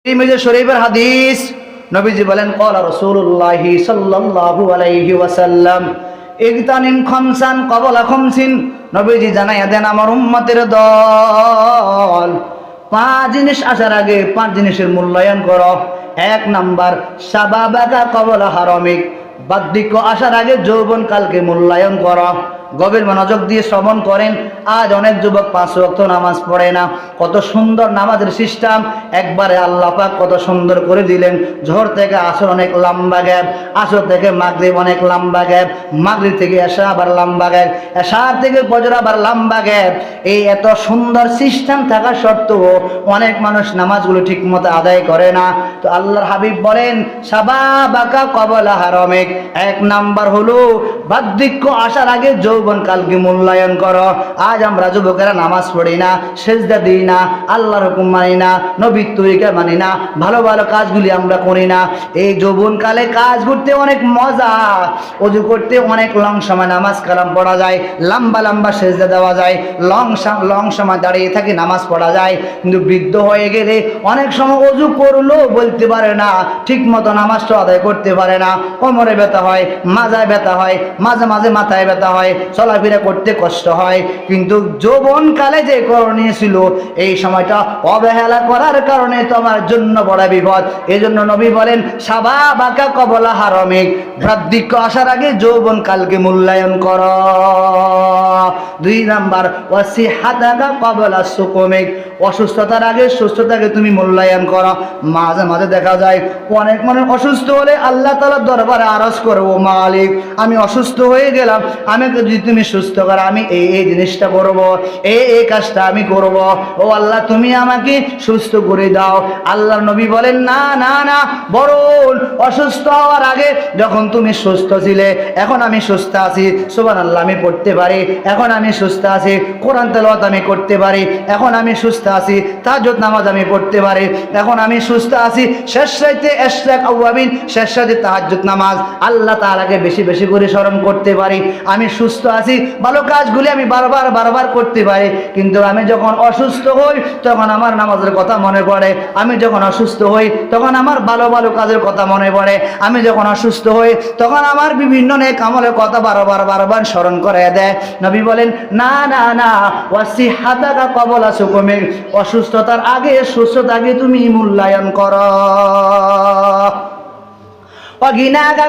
তিরমিজি শরীফের হাদিস, নবীজি বলেন ক্বালা রাসূলুল্লাহি সাল্লাল্লাহু আলাইহি ওয়াসাল্লাম ইগতানিম খামসান ক্বাবলা খামসিন। নবীজি জানাইয়া দেন আমার উম্মতের দল, 5 জিনিস আসার আগে 5 জিনিসের মূল্যায়ন করো। 1 নাম্বার শাবাবাকা ক্বাবলা হারামিক, বার্ধক্য আসার আগে যৌবনকালকে মূল্যায়ন করো। গভীর মনোযোগ দিয়ে শ্রবণ করেন। আজ অনেক যুবক 5 ওয়াক্ত নামাজ পড়ে না। কত সুন্দর নামাজের সিস্টেম, একবারে আল্লাহ পাক কত সুন্দর করে দিলেন। জোহর থেকে আসর অনেক লম্বা গ্যাপ, আসর থেকে মাগরিব অনেক লম্বা গ্যাপ, মাগরিব থেকে এশা আবার লম্বা গ্যাপ, এশার থেকে ফজর আবার লম্বা গ্যাপ। এই এত সুন্দর সিস্টেম থাকা সত্ত্বেও অনেক মানুষ নামাজগুলো ঠিক মতো আদায় করে না। তো আল্লাহর হাবিব বলেন শাবাবাকা ক্বাবলা হারামিক, 1 নাম্বার হলো বার্ধক্য আসার আগে যৌবনকালকে মূল্যায়ন করো। আজ আমরা যুবকেরা নামাজ পড়ি না, সেজদা দিই না, আল্লাহর হুকুম মানি না, নবীর তরিকা মানি না, ভালো ভালো কাজগুলি আমরা করি না। এই যৌবনকালে কাজ করতে অনেক মজা, ওযু করতে অনেক লং সময় নামাজ কালাম পড়া যায়, লম্বা লম্বা সেজদা দেওয়া যায়, লং সময় দাঁড়িয়ে থাকি নামাজ পড়া যায়। কিন্তু বৃদ্ধ হয়ে গেলে অনেক সময় ওযু করলো বলতে পারে না, ঠিক মতো নামাজটা আদায় করতে পারে না, কোমরে ব্যথা হয়, মাজায় ব্যথা হয়, মাঝে মাঝে মাথায় ব্যথা হয়, চলাফেরা করতে কষ্ট হয়। কিন্তু যৌবনকালে যে করণীয় ছিল এই সময়টা অবহেলা করার কারণে তোমার জন্য বড় বিপদ। এই জন্য নবী বলেন শাবাবাকা ক্বাবলা হারামিক, বার্ধক্য আসার আগে যৌবনকালকে মূল্যায়ন করো। 2 নাম্বার ওয়াসিহাতাকা ক্বাবলা সুকুমিক, অসুস্থতার আগে সুস্থতাকে তুমি মূল্যায়ন করো। মাঝে মাঝে দেখা যায় অনেক মানুষ অসুস্থ হলে আল্লাহ তাআলার দরবারে আরজ করে, ও মালিক আমি অসুস্থ হয়ে গেলাম, আমাকে যদি তুমি সুস্থ করো আমি এই জিনিসটা করব, এই কাজটা আমি করব, ও আল্লাহ তুমি আমাকে সুস্থ করে দাও। আল্লাহর নবী বলেন না না না, বরং অসুস্থ হওয়ার আগে যখন তুমি সুস্থ ছিলে, এখন আমি সুস্থ আছি, সুবহানাল্লাহ আমি পড়তে পারি, এখন আমি সুস্থ আছি, কোরআন তেলাওয়াত আমি করতে পারি, এখন আমি সুস্থ আছি, তাহাজ্জুদ নামাজ আমি পড়তে পারি, এখন আমি সুস্থ আছি, শেষ রাতে ইশরাক আওয়াবিন, শেষ রাতে তাহাজ্জুদ নামাজ, আল্লাহ তাআলাকে বেশি বেশি করে স্মরণ করতে পারি, আমি সুস্থ আছি, ভালো কাজগুলি আমি বারবার করতে পারি। কিন্তু আমি যখন অসুস্থ হই তখন আমার নামাজের কথা মনে পড়ে, আমি যখন অসুস্থ হই তখন আমার ভালো ভালো কাজের কথা মনে পড়ে, আমি যখন অসুস্থ হই তখন আমার বিভিন্ন নেক আমলের কথা বারবার স্মরণ করে দেয়। নবী বলেন না না না, ওয়াসিহাতাকা ক্বাবলা সুকুমিক, অসুস্থতার আগে সুস্থতাকে তুমি মূল্যায়ন করো। অগিনাগা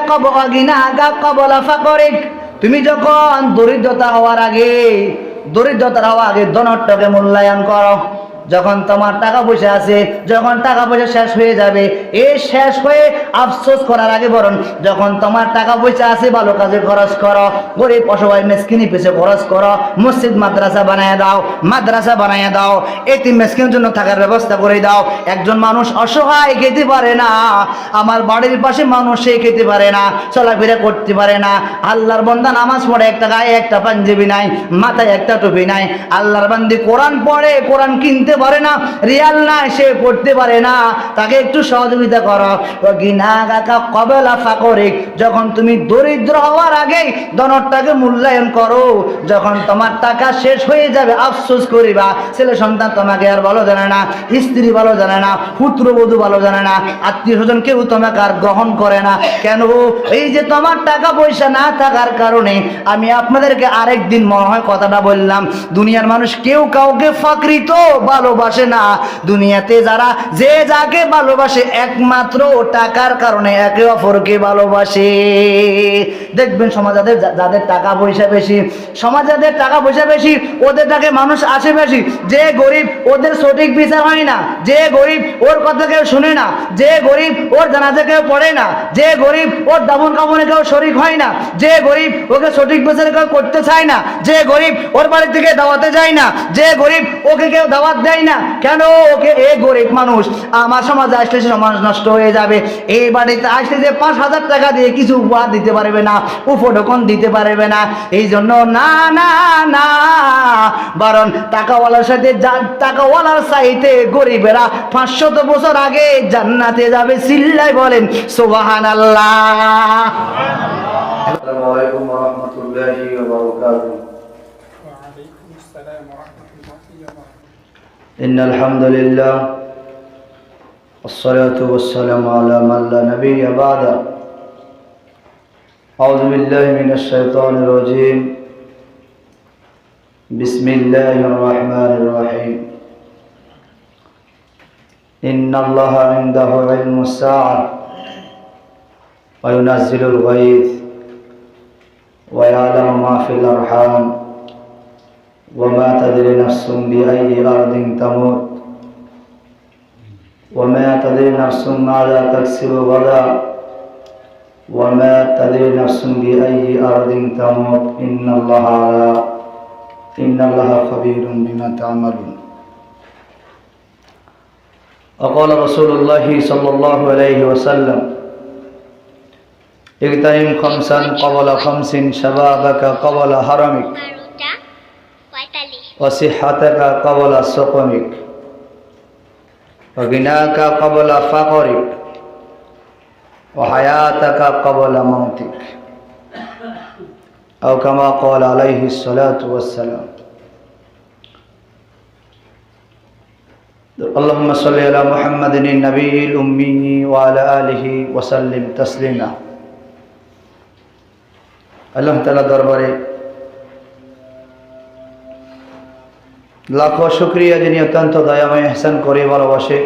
ক্বাবলা ফাকরিক, তুমি যখন দরিদ্রতা হওয়ার আগে ধনটাকে মূল্যায়ন করো। যখন তোমার টাকা পয়সা আছে, যখন টাকা পয়সা শেষ হয়ে যাবে, এই শেষ হয়ে আফসোস করার আগে বরং যখন তোমার টাকা পয়সা আছে ভালো কাজে খরচ করো, গরিব অসহায় মিসকিনি পেছে খরচ করো, মসজিদ মাদ্রাসা বানায় দাও, এতিম মিসকিনের জন্য থাকার ব্যবস্থা করে দাও। একজন মানুষ অসহায় খেতে পারে না, আমার বাড়ির পাশে মানুষ সে খেতে পারে না, চলাফেরা করতে পারে না, আল্লাহর বান্দা নামাজ পড়ে, একটা গায়ে একটা পাঞ্জাবি নাই, মাথায় একটা টুপি নাই, আল্লাহর বান্দি কোরআন পড়ে, কোরআন কিনতে পারে না, রিয়াল নাই সে পড়তে পারে না, তাকে একটু সহযোগিতা করো। গিনাগাকা ক্বাবলা ফাকরিক, যখন তুমি দরিদ্র হওয়ার আগেই ধনটাকে মূল্যায়ন করো। যখন তোমার টাকা শেষ হয়ে যাবে আফসোস করিবা, ছেলে সন্তান তোমাকে আর ভালো জানে না, স্ত্রী ভালো জানে না, পুত্রবধূ ভালো জানে না, আত্মীয় স্বজন কেউ তোমাকে আর গ্রহণ করে না। কেন? এই যে তোমার টাকা পয়সা না থাকার কারণে। আমি আপনাদেরকে আরেকদিন মনে হয় কথাটা বললাম, দুনিয়ার মানুষ কেউ কাউকে ফাকরিত ভালোবাসে না। দুনিয়াতে যে যাকে ভালোবাসে একমাত্র টাকার কারণে একে অপরকে ভালোবাসে। দেখবেন যাদের টাকা পয়সা বেশি, ওদের টাকে মানুষ আসে বেশি। যে গরিব ওদের সঠিক বিচার হয় না, যে গরিব ওর কথা কেউ শুনে না, যে গরিব ওর জানাজা কেউ পড়ে না, যে গরিব ওর দাফন কাফনে কেউ শরীক হয় না, যে গরিব ওকে সঠিক বিচার কেউ করতে চায় না, যে গরিব ওর বাড়ি থেকে দাওয়াতে যায় না, যে গরিব ওকে কেউ দাওয়াত দেয় না। কেন? ওকে এই গরিব মানুষ আমার সমাজে আসলে সমাজ নষ্ট হয়ে যাবে, এই বাড়িতে আসলে যে 5,000 টাকা দিয়ে কিছু উপহার দিতে পারবে না, উপঢৌকন দিতে পারবে না। এই জন্য না না না, বরং টাকাওয়ালার চাইতে গরিবেরা 500 বছর আগে জান্নাতে যাবে। চিল্লাই বলেন সুবহানাল্লাহ। আসসালামু আলাইকুম ওয়া রাহমাতুল্লাহি ওয়া বারাকাতুহু। إن الحمد لله والصلاة والسلام على من لا نبي بعده أعوذ بالله من الشيطان الرجيم بسم الله الرحمن الرحيم إن الله عنده علم الساعة وينزل الغيث ويعلم ما في الأرحام وما تدري نفس بأي أرض تموت وما تدري نفس ماذا تكسب غدا وما تدري نفس بأي أرض تموت إن الله خبير بما تعملون. وقال رسول الله صلى الله عليه وسلم اغتنم خمسا قبل خمس شبابك قبل هرمك وصحتك قبل سقمك وغناك قبل فقرك وحياتك قبل موتك أو كما قال عليه الصلاة والسلام. اللهم صل على محمد النبي الأمي وعلى آله وسلم تسليما. আল্লাহ তাআলা দরবারে লাখো শুকরিয়া, যিনি অত্যন্ত দয়াময়, ইহসান করে ভালোবাসে,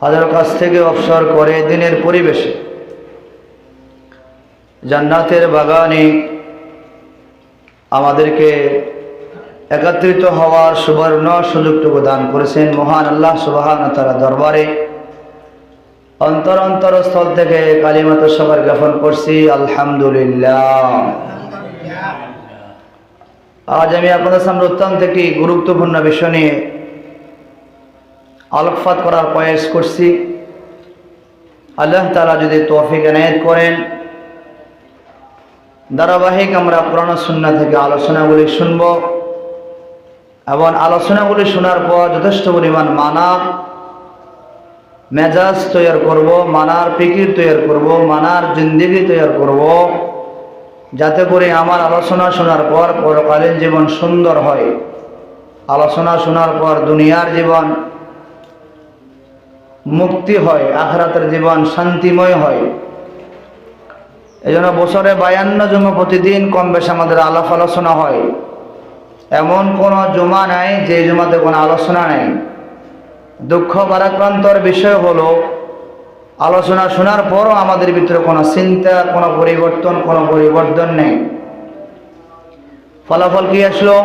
হাজারো কাছ থেকে অবসর করে দিনের পরিবেশে জান্নাতের বাগানে আমাদেরকে একত্রিত হওয়ার সুবর্ণ সুযোগটুকু দান করেছেন। মহান আল্লাহ সুবহানাহু ওয়া তাআলা দরবারে অন্তর স্থল থেকে কালিমাত শুকর জ্ঞাপন করছি, আলহামদুলিল্লাহ। আজ আমি আপনাদের সামনে অত্যন্ত একটি গুরুত্বপূর্ণ বিষয় নিয়ে আলোকপাত করার প্রয়াস করছি। আল্লাহ তাআলা যদি তৌফিক এনায়েত করেন, ধারাবাহিক আমরা কোরআন ও সুন্নাহ থেকে আলোচনাগুলি শুনব এবং আলোচনাগুলি শোনার পর যথেষ্ট পরিমাণ মানার মেজাজ তৈরি করব, মানার ফিকির তৈরি করব, মানার জিন্দেগি তৈরি করব, যাতে করে আমার আলোচনা শোনার পর পরকালীন জীবন সুন্দর হয়, আলোচনা শোনার পর দুনিয়ার জীবন মুক্তি হয়, আখিরাতের জীবন শান্তিময় হয়। এই জন্য বছরে 52 জুমা প্রতিদিন কম বেশি আমাদের আলাপ আলোচনা হয়। এমন কোনো জুমা নাই যে জুমাতে কোনো আলোচনা নেই। দুঃখ ভারাক্রান্তর বিষয় হলো আলোচনা শোনার পরও আমাদের ভিতরে কোনো চিন্তা, কোনো পরিবর্তন নেই। ফলাফল কি আসলো?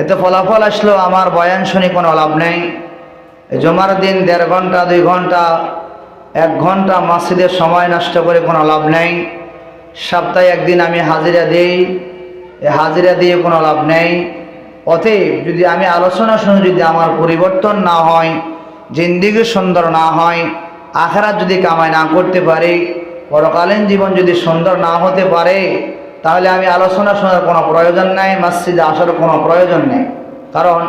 এতে ফলাফল আসলো আমার বয়ান শুনে কোনো লাভ নেই। জুমার দিন 1.5 ঘন্টা 2 ঘন্টা 1 ঘন্টা মসজিদের সময় নষ্ট করে কোনো লাভ নেই। সপ্তাহে একদিন আমি হাজিরা দিই, এই হাজিরা দিয়ে কোনো লাভ নেই। অতএব যদি আমি আলোচনা শুনে যদি আমার পরিবর্তন না হয়, জিন্দেগি সুন্দর না হয়, আখিরাত যদি কামাই না করতে পারি, পরকালীন জীবন যদি সুন্দর না হতে পারে, তাহলে আমি আলোচনা শোনার কোনো প্রয়োজন নাই, মসজিদে আসার কোনো প্রয়োজন নেই। কারণ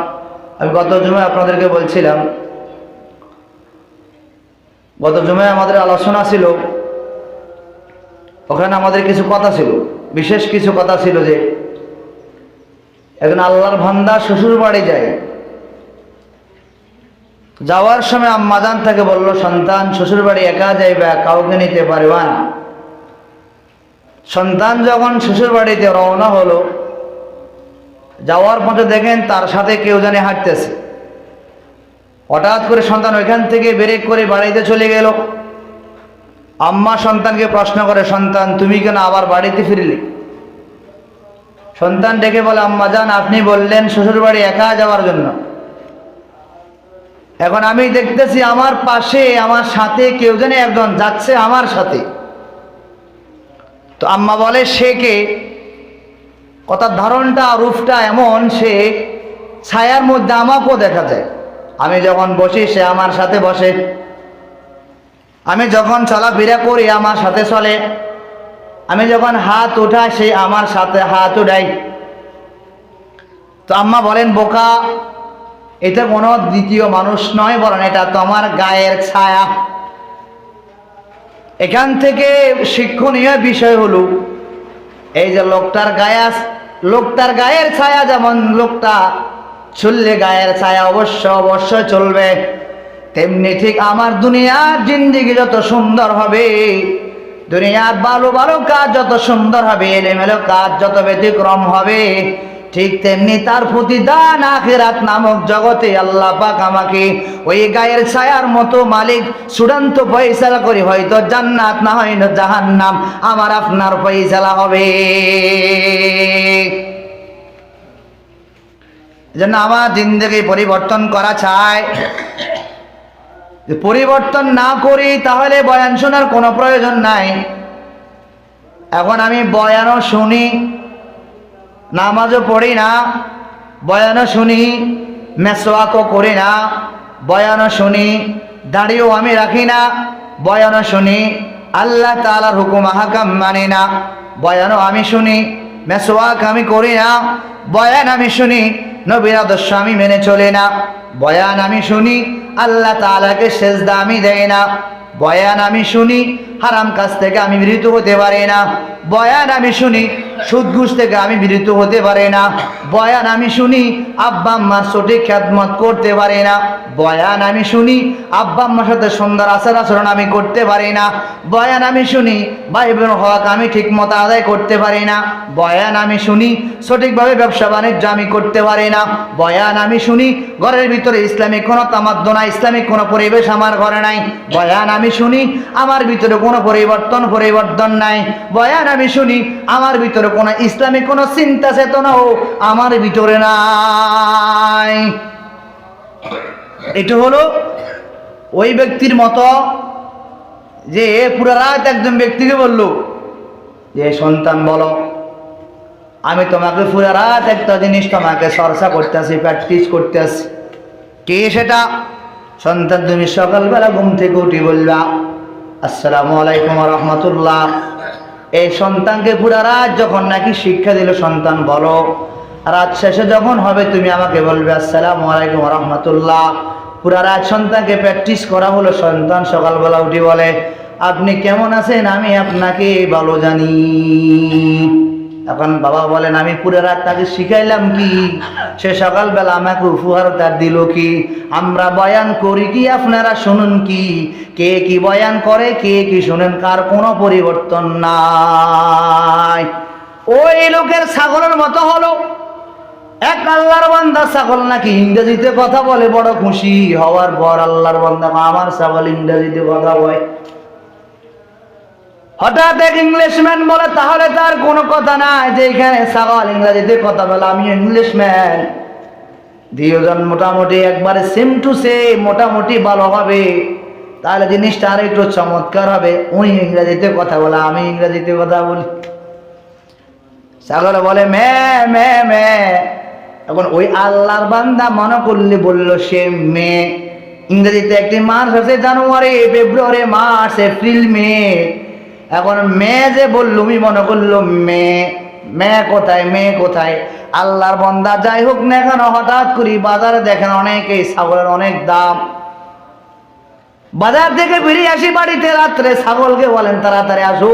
আমি গত জুমায় আপনাদেরকে বলছিলাম, গত জুমায় আমাদের আলোচনা ছিল, ওখানে আমাদের কিছু কথা ছিল, বিশেষ কিছু কথা ছিল যে একজন আল্লাহর বান্দা শ্বশুর বাড়ি যায়, যাওয়ার সময় আম্মাজান তাকে বলল, সন্তান শ্বশুর বাড়ি একা যাইবে, কাউকে নিতে পারবা না। সন্তান যখন শ্বশুর বাড়িতে রওনা হলো, যাওয়ার পথে দেখেন তার সাথে কেউ জানি হাঁটতেছে। হঠাৎ করে সন্তান ওইখান থেকে ব্রেক করে বাড়িতে চলে গেল। আম্মা সন্তানকে প্রশ্ন করে, সন্তান তুমি কেন আবার বাড়িতে ফিরলে? সন্তান ডেকে বলে, আম্মাজান আপনি বললেন শ্বশুর বাড়ি একা যাওয়ার জন্য, এখন আমি দেখতেছি আমার পাশে আমার সাথে কেউ জানি একজন যাচ্ছে আমার সাথে। তো আম্মা বলে, সে কে? কথার ধারণটা রূপটা এমন, সে ছায়ার মধ্যে আমাকেও দেখা যায়। আমি যখন বসি সে আমার সাথে বসে, আমি যখন চলাফেরা করি আমার সাথে চলে, আমি যখন হাত উঠাই সে আমার সাথে হাত উঠাই। তো আম্মা বলেন, বোকা, এটা কোনো দ্বিতীয় মানুষ নয়, বলেন এটা তোমার গায়ের ছায়া। এখান থেকে শিক্ষণীয় বিষয় হলো, এই যে লোকটার গায়ের ছায়া যেমন লোকটা চললে গায়ের ছায়া অবশ্যই চলবে, তেমনি ঠিক আমার দুনিয়ার জিন্দেগি যত সুন্দর হবে, দুনিয়ার ভালো ভালো কাজ যত সুন্দর হবে, এলোমেলো কাজ যত ব্যতিক্রম হবে, ঠিক তেমনি তার প্রতিদান আখিরাত নামক জগতে আল্লাহ পাক আমাকে ওই গায়ের ছায়ার মতো মালিক চূড়ান্ত ফয়সালা করে, হয়তো জান্নাত না হয় না জাহান্নাম, আমার আপনার ফয়সালা হবে। এজন্য আমার জিন্দেগি পরিবর্তন করা চাই। পরিবর্তন না করি তাহলে বয়ান শোনার কোনো প্রয়োজন নাই। এখন আমি বয়ানও শুনি, নামাজও পড়ি না, বয়ানও শুনি, মেসওয়াকও করি না, বয়ানও শুনি, দাড়িও আমি রাখি না, বয়ানও শুনি, আল্লাহ তাআলার হুকুম আহকাম মানি না, বয়ানও আমি শুনি, মেসওয়াক আমি করি না, বয়ান আমি শুনি, নবীর আদর্শ আমি মেনে চলি না, বয়ান আমি শুনি, আল্লাহ তাআলাকে সেজদা আমি দেই না, বয়ান আমি শুনি, হারাম কাজ থেকে আমি বিরত হতে পারি না, বয়ান আমি শুনি, সুদ ঘুষ থেকে আমি বিরত হতে পারি না, বয়ান আমি শুনি, আব্বা আম্মার সঠিক খেদমত করতে পারি না, বয়ান আমি শুনি, আব্বা আম্মার সাথে সুন্দর আচার আচরণ আমি করতে পারি না, বয়ান আমি শুনি, ভাই বোন হক আমি ঠিক মতো আদায় করতে পারি না, বয়ান আমি শুনি, সঠিকভাবে ব্যবসা বাণিজ্য আমি করতে পারি না, বয়ান আমি শুনি, ঘরের ভিতরে ইসলামিক কোনো তামাদ্দুন নাই, ইসলামিক কোনো পরিবেশ আমার ঘরে নাই, বয়ান আমি শুনি, আমার ভিতরে কোনো পরিবর্তন নাই, বয়ান আমি শুনি, আমার ভিতরে কোনো ইসলামিক কোনো চিন্তা চেতনাও আমার ভিতরে নাই। এটা হলো ওই ব্যক্তির মতো যে পুরো রাত একজন ব্যক্তিকে বলল যে সন্তান বলো, আমি তোমাকে পুরো রাত একটা জিনিস তোমাকে চর্চা করতে আসি, প্র্যাকটিস করতে আসি। কে সেটা? সন্তান তুমি সকালবেলা ঘুম থেকে উঠি বলবা আসসালামু আলাইকুম ওয়া রাহমাতুল্লাহ। এই সন্তানকে পুরা রাত যখন নাকি শিক্ষা দিল, সন্তান বলো, রাত শেষে যখন হবে তুমি আমাকে বলবে আসসালামু আলাইকুম ওয়া রাহমাতুল্লাহ। পুরা রাত সন্তানকে প্র্যাকটিস করা হলো, সন্তান সকালবেলা উঠি বলে আপনি কেমন আছেন, আমি আপনাকে ভালো জানি। এখন বাবা বলেন আমি পুরো রাত তাকে শিখাইলাম কি, সে সকালবেলা আমাকে উপহার তার দিল কি? আমরা বয়ান করি কি, আপনারা শুনুন কি? কে কি বয়ান করে, কে কি শুনেন, কার কোনো পরিবর্তন নাই। ওই লোকের ছাগলের মতো হলো। এক আল্লাহর বান্দা ছাগল নাকি ইংরেজিতে কথা বলে, বড় খুশি হওয়ার পর আল্লাহর বান্দা আমার ছাগল ইংরেজিতে কথা বলে। হঠাৎ এক ইংলিশম্যান বলে তাহলে তার কোনো কথা নাই যে এখানে ছাগল ইংরেজিতে কথা বলে, আমি ইংলিশম্যান। দুজন মোটামুটি একবারে সেম টু সেম মোটামুটি ভালো হবে, তাহলে জিনিসটা আর একটু চমৎকার হবে। উনি ইংরেজিতে কথা বলে, আমি ইংরেজিতে কথা বলি। ছাগল বলে মে মে মে। এখন ওই আল্লাহর বান্দা মনে করলে বলল সে মে। ইংরেজিতে একটি মাস আছে জানুয়ারি, ফেব্রুয়ারি, মার্চ, এপ্রিল, মে। এখন মে যে বললুম মনে করলো মে, মে কোথায়, মে কোথায়? আল্লাহর বান্দা যাই হোক না কেন, হঠাৎ করি বাজারে দেখেন অনেকেই ছাগলের অনেক দাম। বাজার থেকে বেরিয়ে আসি বাড়িতে রাত্রে, ছাগলকে বলেন তাড়াতাড়ি আসো,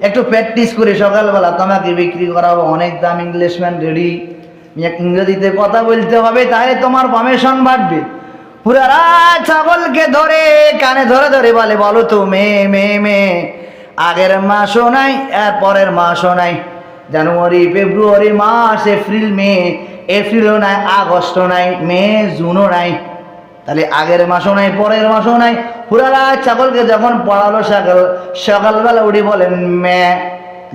একটু প্র্যাকটিস করে সকালবেলা তোমাকে বিক্রি করাবো, অনেক দাম। ইংলিশম্যান রেডি, ইংরেজিতে কথা বলতে হবে, তাহলে তোমার কমিশন বাড়বে। পুরা রাত ছাগলকে ধরে কানে ধরে ধরে বলে বলো তো মে মে মে। আগের মাসও নাই, এর পরের মাসও নাই, জানুয়ারি, ফেব্রুয়ারি, মার্চ, এপ্রিল, মে। এপ্রিলও নাই, আগস্টও নাই, মে, জুনও নাই। তাহলে আগের মাসও নাই, পরের মাসও নাই। পুরা রাত ছাগলকে যখন পড়ালো, সকালবেলা উঠে বলেন মে।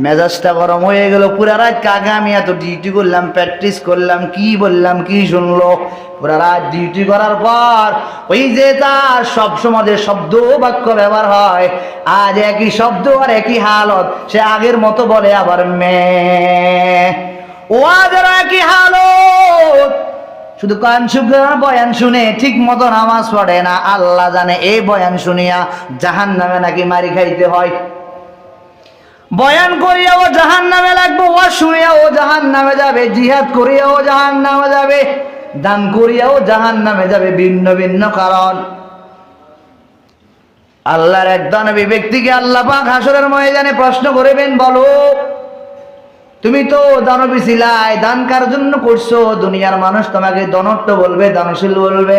মেজাজটা গরম হয়ে গেল। পুরা রাত কাকে আমি এত ডিউটি করলাম, প্র্যাকটিস করলাম, কি বললাম, কি শুনলো। পুরা রাত ডিউটি করার পর ওই যে তার সবসময় যে শব্দ বাক্য ব্যবহার হয়, আজ একই শব্দ আর একই হালত, সে আগের মতো বলে আবার মে। ও আজের একই হালত, শুধু কান শুনে বয়ান শুনে ঠিক মতো নামাজ পড়ে না। আল্লাহ জানে এই বয়ান শুনিয়া জাহান্নামে নাকি মারি খাইতে হয়। বয়ান করিয়া ও জাহান্নামে লাগবে, ও শুনিয়া ও জাহান্নামে যাবে, জিহাদ করিয়া ও জাহান্নামে যাবে, দান করিয়া ও জাহান্নামে যাবে। ভিন্ন ভিন্ন কারণ। আল্লাহর এক দানবী ব্যক্তিকে আল্লাহ পাক হাসরের ময়দানে প্রশ্ন করিবেন, বলো তুমি তো দানবী ছিলাই, দান কার জন্য করছো? দুনিয়ার মানুষ তোমাকে ধনট্ট বলবে, দানশীল বলবে।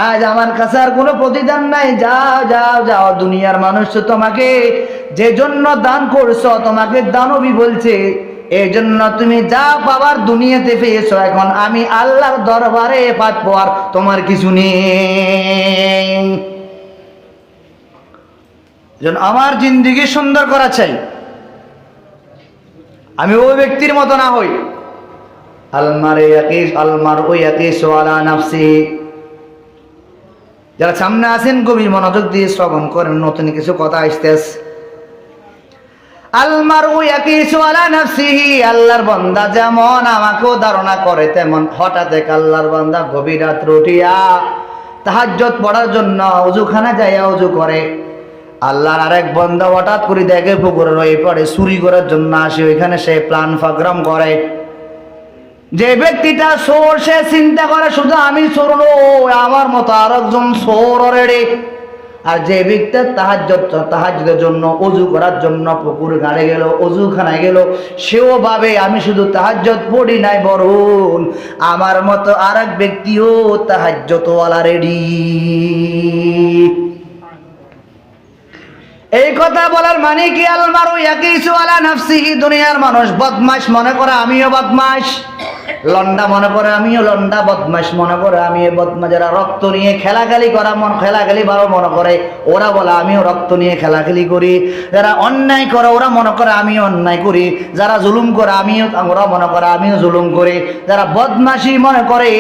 আজ আমার কাছে আর কোনো প্রতিদান নাই, যাও যাও যাও। দুনিয়ার মানুষ তো তোমাকে যে জন্য দান করছো, তোমাকে দানবী বলছে, এই জন্য তুমি যা পাবার দুনিয়াতে পেয়েছো। এখন আমি আল্লাহর দরবারে পাঠবো, আর তোমার কিছু নেই। আমার জিন্দেগি সুন্দর করা চাই, আমি ওই ব্যক্তির মতো না হই। যারা সামনে আছেন গভীর মনোযোগ দিয়ে শ্রবণ করেন, নতুন কিছু কথা আসতেছে। আল্লাহর বান্দা যেমন আমাকেও ধারণা করে, তেমন হঠাৎ আল্লাহর বান্দা গভীর রাত্রে উঠিয়া তাহাজ্জুদ পড়ার জন্য ওযুখানা যাইয়া ওযু করে। আল্লাহর আরেক বান্দা হঠাৎ করে দেখে পুকুরের ওই পাড়ে চুরি করার জন্য আসে, ওইখানে সে প্ল্যান প্রোগ্রাম করে। যে ব্যক্তিটা চোর, সে চিন্তা করে শুধু আমি চোর নই, আমার মতো আর একজন চোর অলরেডি। আর যে ব্যক্তি তাহাজ্জুদের জন্য ওযু করার জন্য পুকুর ঘাটে গেল, ওযুখানায় গেল, সেও ভাবে আমি শুধু তাহাজ্জুদ পড়ি নাই, বরং আমার মতো আরেক ব্যক্তিও তাহাজ্জুদওয়ালা রেডি। এই কথা বলার মানে কি? আলমারু ইয়াকিসু আলা নাফসিহি, দুনিয়ার মানুষ বদমাশ মনে করে আমিও বদমাশ, লন্ডা মনে করে আমিও লন্ডা, বদমাশ মনে করে আমিও বদমাশ। যারা রক্ত নিয়ে খেলাখেলি করা খেলাখেলি ভালো মনে করে, ওরা বলে আমিও রক্ত নিয়ে খেলাখেলি করি। যারা অন্যায় করে ওরা মনে করে আমিও অন্যায় করি। যারা জুলুম করে ওরা মনে করে আমিও জুলুম করি। যারা বদমাশি মনে করে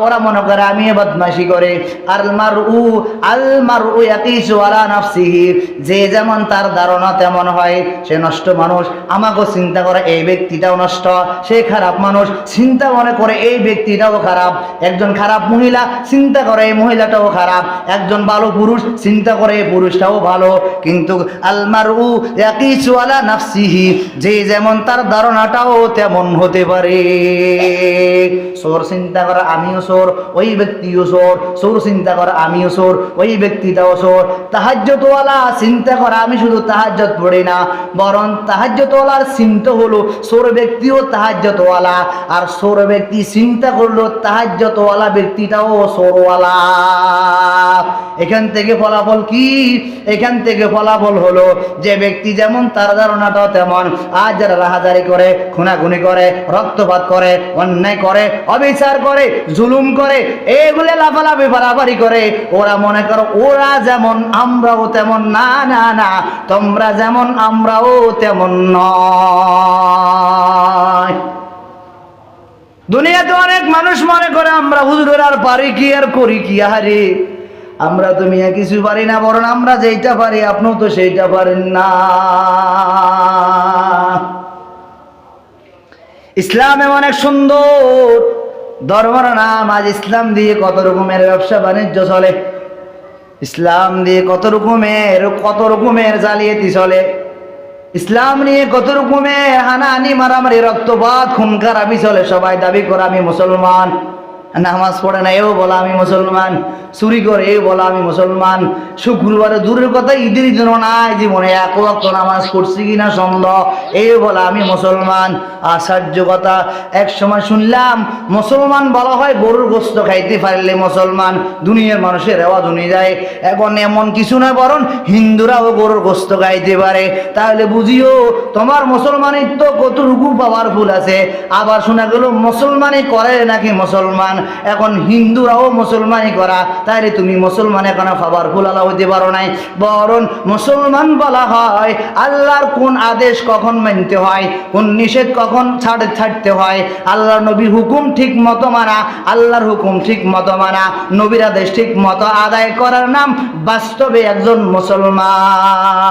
ওরা মনে করে আমিও বদমাশি করে। আলমারু ইয়াকিসু আলা নাফসিহি, যে যেমন তার ধারণা তেমন হয়। সে নষ্ট মানুষ, আমাকেও চিন্তা করে এই ব্যক্তিটাও নষ্ট, সে খারাপ মানুষ, চিন্তা মনে করে এই ব্যক্তিটাও খারাপ। একজন খারাপ মহিলা চিন্তা করে এই মহিলাটাও খারাপ। একজন ভালো পুরুষ চিন্তা করে এই পুরুষটাও ভালো। কিন্তু আলমারু ইয়াকিসু আলা নাফসিহি, যে যেমন তার ধারণাটাও তেমন হতে পারে। চোর চিন্তা করে আমিও চোর, ওই ব্যক্তিও চোর। চোর চিন্তা করে আমিও চোর, ওই ব্যক্তিটাও চোর। তাহাজ্জুদওয়ালা চিন্তা করে আমি শুধু তাহাজ্জুদ পড়ি না, বরং তাহাজ্জুদওয়ালার চিন্তা হলো চোর ব্যক্তিও তাহাজ্জুদওয়ালা, আর চোর ব্যক্তি চিন্তা করলো তাহাজ্জুদওয়ালা ব্যক্তিটাও চোরওয়ালা। এখান থেকে ফলাফল কি? এখান থেকে ফলাফল হলো যে ব্যক্তি যেমন তার ধারণাটাও তেমন। আজ যারা রাহাজারি করে, খুনাখুনি করে, রক্তপাত করে, অন্যায় করে, অবিচার করে, জুলুম করে, এগুলো লাফালাফি বাড়াবাড়ি করে, ওরা মনে করো ওরা যেমন আমরাও তেমন। না না না, তোমরা যেমন আমরাও তেমন নয়। দুনিয়াতে অনেক মানুষ মনে করে আমরা হুজুরের আর পারি কি আর করি কি, আরে আমরা তো মিয়া কিছু পারি না, বরং আমরা যেইটা পারি আপনিও তো সেইটা পারেন না। ইসলাম এমন এক সুন্দর ধর্মের নাম, আজ ইসলাম দিয়ে কত রকমের ব্যবসা বাণিজ্য চলে, ইসলাম দিয়ে কত রকমের জালিয়াতি চলে, ইসলাম নিয়ে কত রকমের হানাহানি মারামারি রক্তপাত খুন খারাপি চলে। সবাই দাবি করে আমি মুসলমান, নামাজ পড়ে না এও বলা আমি মুসলমান, চুরি করে এও বলা আমি মুসলমান, শুক্রবারে দূরের কথা ঈদের দিনও নাই জীবনে এক ওয়াক্ত নামাজ পড়ছি কিনা সন্দেহ, এও বলা আমি মুসলমান। আশ্চর্য কথা, এক সময় শুনলাম মুসলমান বলা হয় গরুর গোশত খাইতে পারলে মুসলমান। দুনিয়ার মানুষের রেওয়াজ অনুযায়ী এখন এমন কিছু নয়, বরং হিন্দুরাও গরুর গোশত খাইতে পারে। তাহলে বুঝিও তোমার মুসলমানের তো কতটুকু পাওয়ারফুল আছে। আবার শোনা গেল মুসলমানই করে নাকি মুসলমান, এখন হিন্দুরাও মুসলমানই করা, তাইলে তুমি মুসলমান এখন পাওয়ারফুল আল্লাহ হইতে পারো নাই। বরং মুসলমান বলা হয় আল্লাহর কোন আদেশ কখন মানতে হয়, কোন নিষেধ কখন ছাড়তে হয়, আল্লাহর নবীর হুকুম ঠিক মতো মানা, আল্লাহর হুকুম ঠিক মতো মানা, নবীর আদেশ ঠিক মতো আদায় করার নাম বাস্তবে একজন মুসলমান।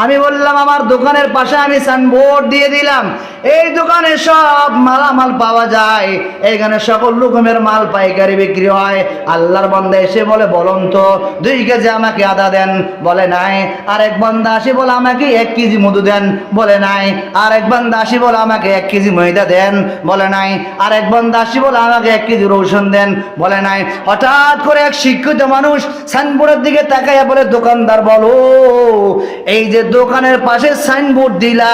আমি বললাম আমার দোকানের পাশে আমি সাইনবোর্ড দিয়ে দিলাম, এই দোকানে সব মালামাল পাওয়া যায়, এখানে সকল রকমের মাল পাইকারি বিক্রি হয়। আল্লাহর বান্দা এসে বলে বলুন তো 2 কেজি আমাকে আদা দেন, বলে নাই। আরেক বান্দা আসি বলে আমাকে 1 কেজি মধু দেন, বলে নাই। আরেক বান্দা আসি বলে আমাকে 1 কেজি ময়দা দেন, বলে নাই। আরেক বান্দা আসি বলে আমাকে 1 কেজি রসুন দেন, বলে নাই। হঠাৎ করে এক শিক্ষিত মানুষ সাইনবোর্ডের দিকে তাকাইয়া বলে দোকানদার বলো এই যে দোকানের পাশে সাইনবোর্ড দিলা,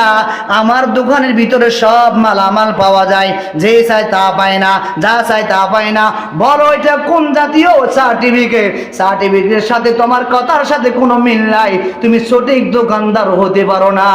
আমার দোকানের ভিতরে সব মালামাল পাওয়া যায়, যে চাই তা পায় না, যা চাই তা পায় না, বলো এটা কোন জাতীয় সার্টিফিকেট? সার্টিফিকেটের সাথে তোমার কথার সাথে কোনো মিল নাই, তুমি সঠিক দোকানদার হতে পারো না।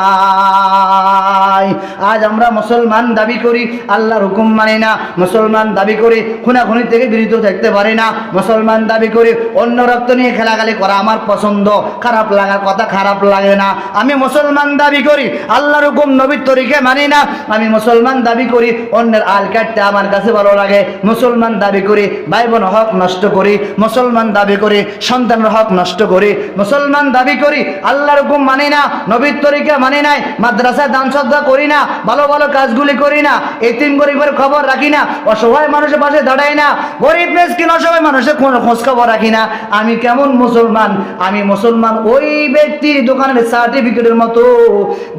আজ আমরা মুসলমান দাবি করি, আল্লাহর হুকুম মানি না, মুসলমান দাবি করি খুনাখুনি থেকে বিরত থাকতে পারি না, মুসলমান দাবি করি অন্য রক্ত নিয়ে খেলাখালি করা আমার পছন্দ, খারাপ লাগার কথা খারাপ লাগে না। আমি মুসলমান দাবি করি আল্লাহর হুকুম নবীর তরিকা মানি না। আমি মুসলমান দাবি করি অন্যের আল কাটতে আমার কাছে ভালো লাগে। মুসলমান দাবি করি ভাই বোন হক নষ্ট করি, মুসলমান দাবি করি সন্তানের হক নষ্ট করি, মুসলমান দাবি করি আল্লাহর হুকুম মানি না, নবীর তরিকা মানি নাই, মাদ্রাসায় দান সদকা করি না, ভালো ভালো কাজগুলি করি না, এতিম গরিবের খবর রাখি না, অসহায় মানুষের পাশে দাঁড়াই না, গরিব মিসকিন অসহায় মানুষের কোনো খোঁজ খবর রাখি না। আমি কেমন মুসলমান? আমি মুসলমান ওই ব্যক্তি দোকানের সার্টিফিকেটের মতো,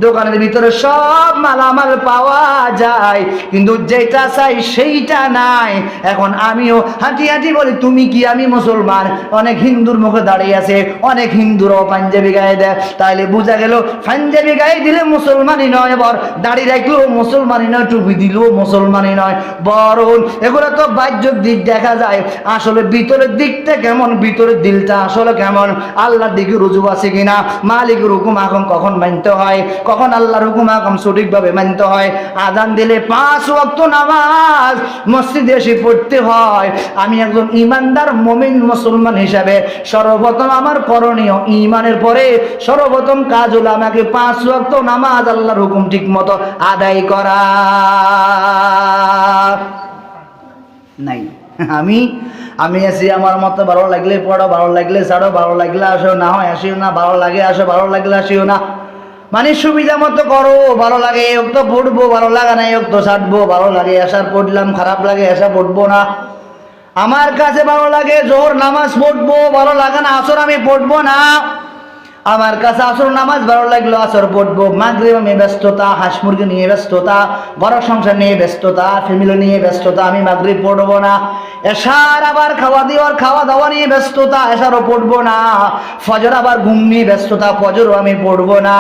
দোকানের ভিতরে সব মালামাল পাওয়া যায় কিন্তু যেটা চাই সেইটা নাই। এখন আমিও হাঁটি হাঁটি বলি তুমি কি আমি মুসলমান? অনেক হিন্দুর মুখে দাঁড়িয়ে আছে, অনেক হিন্দুরাও পাঞ্জাবি গায়ে দেয়, তাইলে বোঝা গেল পাঞ্জাবি গায়ে দিলে মুসলমানই নয়, বর দাড়ি রাখলেও মুসলমানই নয়, টুপি দিলেও মুসলমানই নয়, বরং এগুলো তো বাহ্যিক দিক দেখা যায়, আসলে ভিতরের দিকটা কেমন, ভিতরের দিলটা আসলে কেমন, আল্লাহর দিকে রুজু আছে কিনা, মালিকের হুকুম এখন কখন মানতে হয়, কখন আল্লাহর হুকুম এখন সঠিকভাবে মানতে হয়। আজান দিলে 5 ওয়াক্ত নামাজ মসজিদে এসে পড়তে হয়। আমি একজন ইমানদার মুমিন মুসলমান হিসাবে সর্বপ্রথম আমার করণীয়, ইমানের পরে সর্বপ্রথম কাজ হলো আমাকে 5 ওয়াক্ত নামাজ আল্লাহর হুকুম ঠিক মতো আদায় করা। নাই আমি আছি আমার মতো, ভালো লাগলে পড়ো, ভালো লাগলে ছাড়ো, ভালো লাগলে আসো, না হয় আসিও না, ভালো লাগে আসো, ভালো লাগলে আসিও না, মানে সুবিধা মতো করো। ভালো লাগে এই তো পড়বো, ভালো লাগে না এই তো ছাড়বো, ভালো লাগে আসার পড়লাম, খারাপ লাগে আসা পড়বো না। আমার কাছে ভালো লাগে জোহর নামাজ পড়বো, ভালো লাগে না আসর আমি পড়বো না। আমার কাছে আসর নামাজ ভালো লাগলো আসর পড়বো, মাগরিব আমি ব্যস্ততা, হাঁস মুরগি নিয়ে ব্যস্ততা, ঘর সংসার নিয়ে ব্যস্ততা, ফ্যামিলি নিয়ে ব্যস্ততা, আমি মাগরিব পড়বো না। এশার আবার খাওয়া দাওয়া নিয়ে ব্যস্ততা, এশারও পড়বো না। ফজর আবার ঘুম নিয়ে ব্যস্ততা, ফজরও আমি পড়বো না।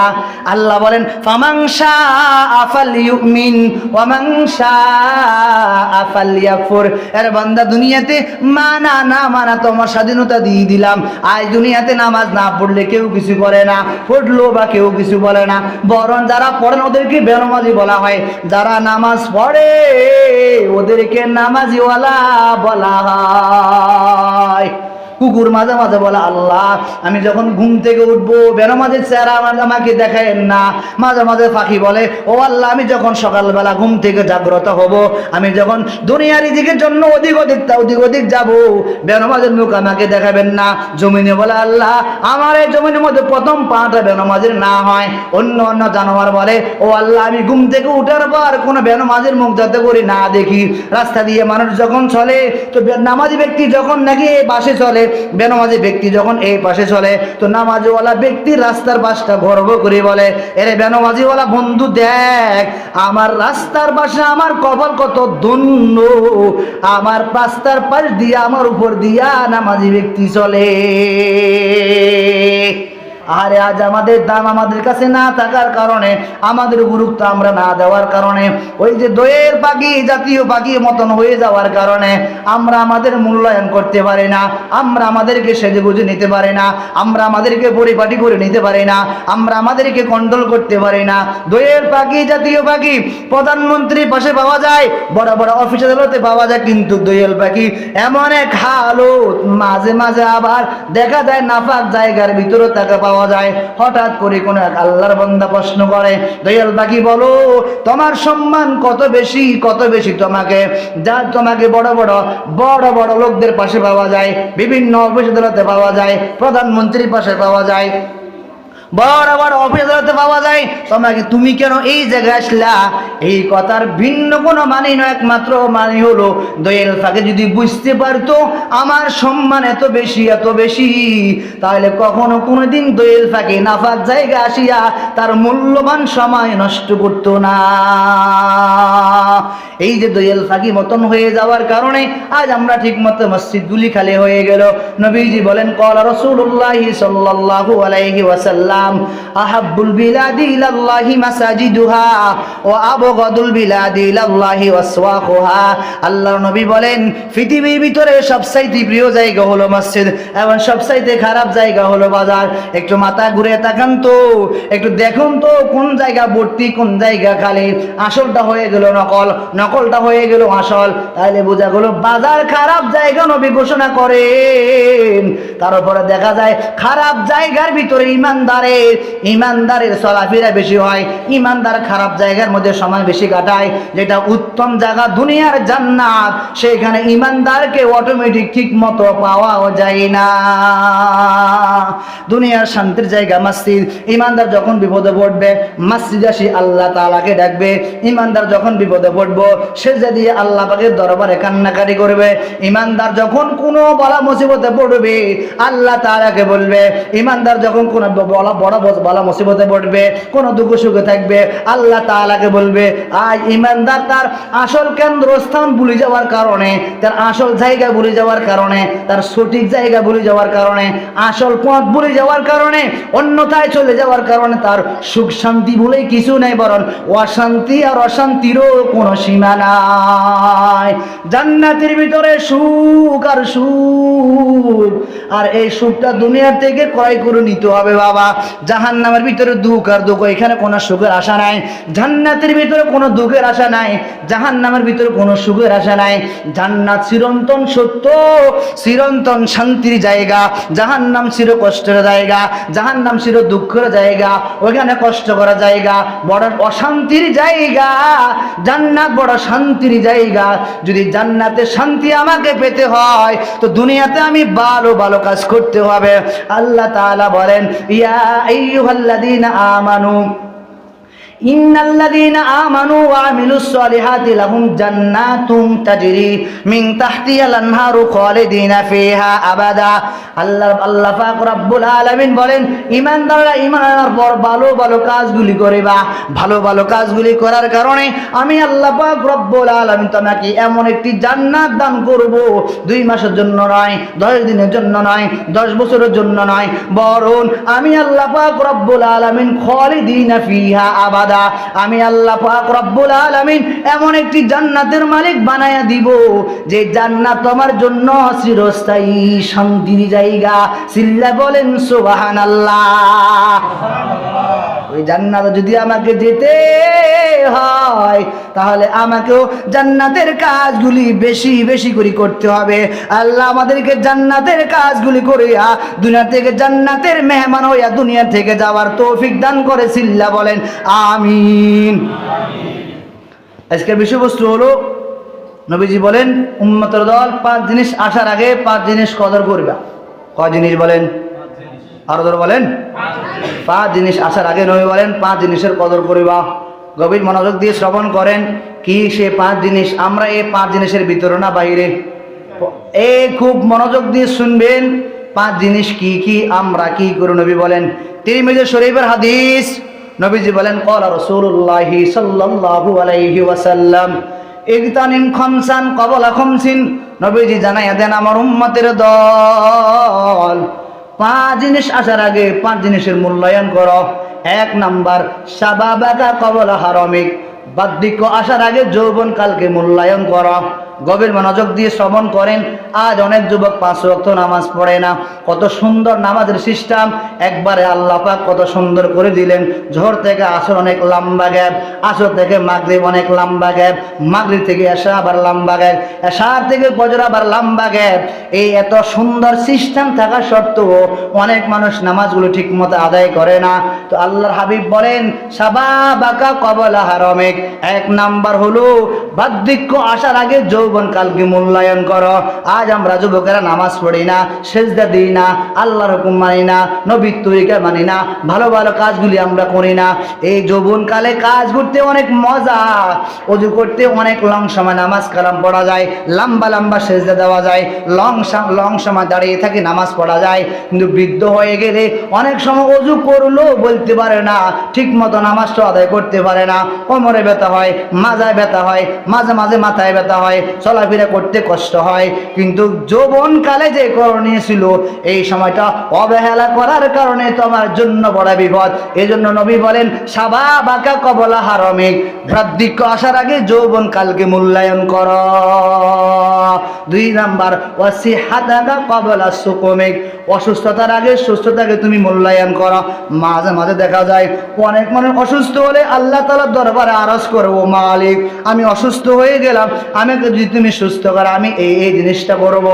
আল্লাহ বলেন ফামান শাআ ফালইউমিন ওয়া মান শাআ ফালইয়াকফুর। এর বান্দা দুনিয়াতে মানা না মানা তোমার স্বাধীনতা দিয়ে দিলাম। আজ দুনিয়াতে নামাজ না পড়লে কেউ কিছু করে না, পড়লো বা কেউ কিছু বলে না, বরং যারা পড়েন ওদেরকে বেনামাজি বলা হয়, যারা নামাজ পড়ে ওদেরকে নামাজিওয়ালা বলা হয়। কুকুর মাঝে মাঝে বলে আল্লাহ আমি যখন ঘুম থেকে উঠবো বেনামাজির চেহারা আমাকে দেখায়েন না। মাঝে মাঝে পাখি বলে ও আল্লাহ আমি যখন সকালবেলা ঘুম থেকে জাগ্রত হব, আমি যখন দুনিয়ার দিকের জন্য ওদিক ওদিক যাব, বেনামাজির মুখ আমাকে দেখাবেন না। জমিনে বলে আল্লাহ আমার এই জমিনের মধ্যে প্রথম পাটা বেনামাজির না হয়। অন্য জানোয়ার বলে ও আল্লাহ আমি ঘুম থেকে উঠার পর কোনো বেনামাজির মুখ যাতে করে না দেখি। রাস্তা দিয়ে মানুষ যখন চলে তো নামাজি ব্যক্তি যখন নাকি এই পাশে চলে, বেনামাজি ব্যক্তি যখন এই পাশে চলে, তো নামাজিওয়ালা ব্যক্তি রাস্তার পাশটা গর্ব করে বলে এরে বেনামাজিওয়ালা বন্ধু দেখ আমার রাস্তার পাশে আমার কপাল কত ধন্য, আমার রাস্তার পাশ দিয়ে আমার উপর দিয়া নামাজি ব্যক্তি চলে। আরে আজ আমাদের দাম আমাদের কাছে না থাকার কারণে, আমাদের গুরুত্ব আমরা না দেওয়ার কারণে, ওই যে দইয়ের পাখি জাতীয় পাখির মতন হয়ে যাওয়ার কারণে আমরা আমাদের মূল্যায়ন করতে পারি না, আমরা আমাদেরকে সেজে গুজে নিতে পারি না, আমরা আমাদেরকে পরিপাটি করে নিতে পারি না, আমরা আমাদেরকে কন্ট্রোল করতে পারি না। দইয়ের পাখি জাতীয় পাখি প্রধানমন্ত্রীর পাশে পাওয়া যায়, বড় বড় অফিস আদালতে পাওয়া যায়, কিন্তু দইয়ের পাখি এমন এক হালত মাঝে মাঝে আবার দেখা যায় নাপাক জায়গার ভিতরে তাকে পাওয়া যায়। হঠাৎ করে কোন এক আল্লাহর বান্দা প্রশ্ন করে দয়াল পাখি বলো তোমার সম্মান কত বেশি, কত বেশি তোমাকে, যা তোমাকে বড় বড় লোকদের পাশে পাওয়া যায়, বিভিন্ন অফিস আদালতে পাওয়া যায়, প্রধানমন্ত্রীর পাশে পাওয়া যায়, বড় বড় অফিস আদালতে পাওয়া যায়, তোমাকে তুমি কেন এই জায়গায় আসলা? এই কথার ভিন্ন কোনো মানে নয়, একমাত্র মানে হলো দয়াল পাখি যদি বুঝতে পারতো আমার সম্মান এত বেশি এত বেশি, তাহলে কখনো কোনোদিন দয়াল পাখি নাপাক জায়গা আসিয়া তার মূল্যবান সময় নষ্ট করতো না। এই যে দোয়েল ফাঁকি মতন হয়ে যাওয়ার কারণে আজ আমরা ঠিক মতো মসজিদগুলি খালি হয়ে গেল। নবীজি বলেন ক্বালা রাসূলুল্লাহি সাল্লাল্লাহু আলাইহি ওয়াসাল্লাম আহাব্বুল বিলাদি ইলাল্লাহি মাসাজিদুহা ওয়া আবগাদুল বিলাদি ইলাল্লাহি ওয়াসওয়াকুহা। আল্লাহর নবী বলেন পৃথিবীর ভিতরে সবচাইতে প্রিয় জায়গা হলো মসজিদ এবং সবচাইতে খারাপ জায়গা হলো বাজার। একটু মাথা ঘুরে তাকান তো, একটু দেখুন তো কোন জায়গা ভর্তি কোন জায়গা খালি। আসলটা হয়ে গেল নকল, নকলটা হয়ে গেল আসল। তাইলে বোঝা গেল বাজার খারাপ জায়গা নবী ঘোষণা করেন। তারপরে দেখা যায় খারাপ জায়গার ভিতরে ইমানদারের চলাফেরা বেশি হয়, ইমানদার খারাপ জায়গার মধ্যে সময় বেশি কাটায়। যেটা উত্তম জায়গা দুনিয়ার জান্নাত, সেখানে ইমানদারকে অটোমেটিক ঠিক মতো পাওয়াও যায় না। দুনিয়ার শান্তির জায়গা মসজিদ। ইমানদার যখন বিপদে পড়বে মসজিদ আসি আল্লাহ তাআলাকে ডাকবে। ইমানদার যখন বিপদে পড়বো সেজদা দিয়ে আল্লাহ পাকের দরবারে কান্নাকাটি করবে। ইমানদার যখন কোনো বলা মুসিবতে পড়বে আল্লাহ তাআলাকে বলবে। ইমানদার যখন কোনো বড় বলা মুসিবতে পড়বে, কোনো দুঃখ সুখে থাকবে আল্লাহ তাআলাকে বলবে। আজ ইমানদার তার আসল কেন্দ্রস্থান ভুলে যাওয়ার কারণে, তার আসল জায়গা ভুলে যাওয়ার কারণে, তার সঠিক জায়গা ভুলে যাওয়ার কারণে, আসল পথ ভুলে যাওয়ার কারণে, অন্যথায় চলে যাওয়ার কারণে তার সুখ শান্তি বলে কিছু নেই, বরং অশান্তি আর অশান্তিরও কোনো সীমা নাই। জান্নাতের ভিতরে সুখ আর সুখ, আর এই সুখটা দুনিয়ার থেকে ক্রয় করে নিতে হবে বাবা। জাহান্নামের ভিতরে দুঃখ আর দুঃখ, এখানে কোনো সুখের আশা নাই। জান্নাতের ভিতরে কোনো দুঃখের আশা নাই, জাহান্নামের ভিতরে কোনো সুখের আশা নাই। জান্নাত চিরন্তন সত্য, চিরন্তন শান্তির জায়গা। জাহান্নাম চির কষ্টের জায়গা, জাহান্নাম চির দুঃখের জায়গা, ওখানে কষ্ট করা জায়গা, বড় অশান্তির জায়গা। জান্নাত বড় শান্তির জায়গা। যদি জান্নাতে শান্তি আমাকে পেতে হয় তো দুনিয়াতে আমি ভালো ভালো কাজ করতে হবে। আল্লাহ তাআলা বলেন ইয়া আইয়ুহাল্লাযীনা আমানু ইন্নাল্লাযীনা আমানু ওয়া আমিলুস সলিহাতি লাহুম জান্নাতুন তাজরি মিন তাহতিহাল আনহারু খালিদিনা ফিহা আবাদা। আল্লাহ পাক রব্বুল আলামিন বলেন ঈমানদাররা ঈমান আনার পর ভালো ভালো কাজগুলি করিবা। ভালো ভালো কাজগুলি করার কারণে আমি আল্লাহ পাক রব্বুল আলামিন তোমাকে এমন একটি জান্নাত দান করব, 2 মাসের জন্য নয়, 10 দিনের জন্য নয়, 10 বছরের জন্য নয়, বরং আমি আল্লাহ পাক রব্বুল আলামিন খালিদিনা ফিহা আবাদা। আমি আল্লাহ পাক রব্বুল আলামিন এমন একটি জান্নাতের মালিক বানায়া দিব যে জান্নাত তোমার জন্য চিরস্থায়ী শান্তির জায়গা। সিল্লা বলেন সুবহানাল্লাহ। ওই জান্নাতে যদি আমাকে যেতে হয় তাহলে আমাকেও জান্নাতের কাজগুলি বেশি বেশি করে করতে হবে। আল্লাহ আমাদেরকে জান্নাতের কাজগুলি করিয়া দুনিয়া থেকে জান্নাতের মেহমান হইয়া দুনিয়া থেকে যাওয়ার তৌফিক দান করে। সিল্লা বলেন আমিন। আজকের বিষয়বস্তু হলো নবীজি বলেন উম্মতের দল 5 জিনিস আসার আগে 5 জিনিস কদর করবে। কয় জিনিস বলেন? আরো ধরে বলেন। 5 জিনিস আসার আগে নবী বলেন 5 জিনিসের কদর করিবা। গভীর মনোযোগ দিয়ে শ্রবণ করেন। কি সে 5 জিনিস? আমরা এই 5 জিনিসের ভিতরে না বাইরে? খুব মনোযোগ দিয়ে শুনবেন। 5 জিনিস কি কি, আমরা কি করে নবী বলেন। তিরমিজি শরীফের হাদিস, নবীজি বলেন ক্বালা রাসূলুল্লাহি সাল্লাল্লাহু আলাইহি ওয়াসাল্লাম ইগতানিম খামসান ক্বাবলা খামসিন। নবীজি জানাইয়া দেন আমার উম্মতের দল 5 জিনিস আসার আগে 5 জিনিসের মূল্যায়ন করো। 1 নাম্বার শাবাবাকা ক্বাবলা হারামিক, বার্ধক্য আসার আগে যৌবন কালকে মূল্যায়ন করো। গভীর মনোযোগ দিয়ে শ্রবণ করেন। আজ অনেক যুবক 5 ওয়াক্ত নামাজ পড়ে না। কত সুন্দর নামাজের সিস্টেম, একবারে আল্লাহ পাক কত সুন্দর করে দিলেন। জোহর থেকে আসর অনেক লম্বা গ্যাপ, আসর থেকে মাগরিব অনেক লম্বা গ্যাপ, মাগরিব থেকে এশা আবার লম্বা গ্যাপ, এশার থেকে ফজর আবার লম্বা গ্যাপ। এই এত সুন্দর সিস্টেম থাকা সত্ত্বেও অনেক মানুষ নামাজগুলো ঠিক মতো আদায় করে না। তো আল্লাহর হাবিব বলেন শাবাবাকা ক্বাবলা হারামিক। 1 নাম্বার হলো বার্ধক্য আসার আগে যৌবনকালকে মূল্যায়ন করো। আজ আমরা যুবকেরা নামাজ পড়ি না, সেজদা দিই না, আল্লাহর হুকুম মানি না, নবীর তরিকা মানি না, ভালো ভালো কাজগুলি আমরা করি না। এই যৌবনকালে কাজ করতে অনেক মজা, অজু করতে অনেক লং সময় নামাজ কালাম পড়া যায়, লম্বা লম্বা সেজদা দেওয়া যায়, লং সময় দাঁড়িয়ে থাকি নামাজ পড়া যায়। কিন্তু বৃদ্ধ হয়ে গেলে অনেক সময় অজু করলেও বলতে পারে না, ঠিক মতো নামাজটা আদায় করতে পারে না, কোমরে ব্যথা হয়, মাজায় ব্যথা হয়, মাঝে মাঝে মাথায় ব্যথা হয়, চলাফেরা করতে কষ্ট হয়। কিন্তু যৌবনকালে যে করণীয় ছিল, এই সময়টা অবহেলা করার কারণে তোমার জন্য বড় বিপদ। এই জন্য নবী বলেন শাবাবাকা কবলা হারামিক, বৃদ্ধিক্য আসার আগে যৌবনকালকে মূল্যায়ন করো। 2 নাম্বার ওয়াসিহাতাকা কবলা সুকুমিক, অসুস্থতার আগে সুস্থতাকে তুমি মূল্যায়ন করো। মাঝে মাঝে দেখা যায় অনেক মানুষ অসুস্থ হলে আল্লাহ তাআলার দরবারে আরজ করে, ও মালিক আমি অসুস্থ হয়ে গেলাম, আমাকে যদি তুমি সুস্থ করো আমি এই জিনিসটা করব,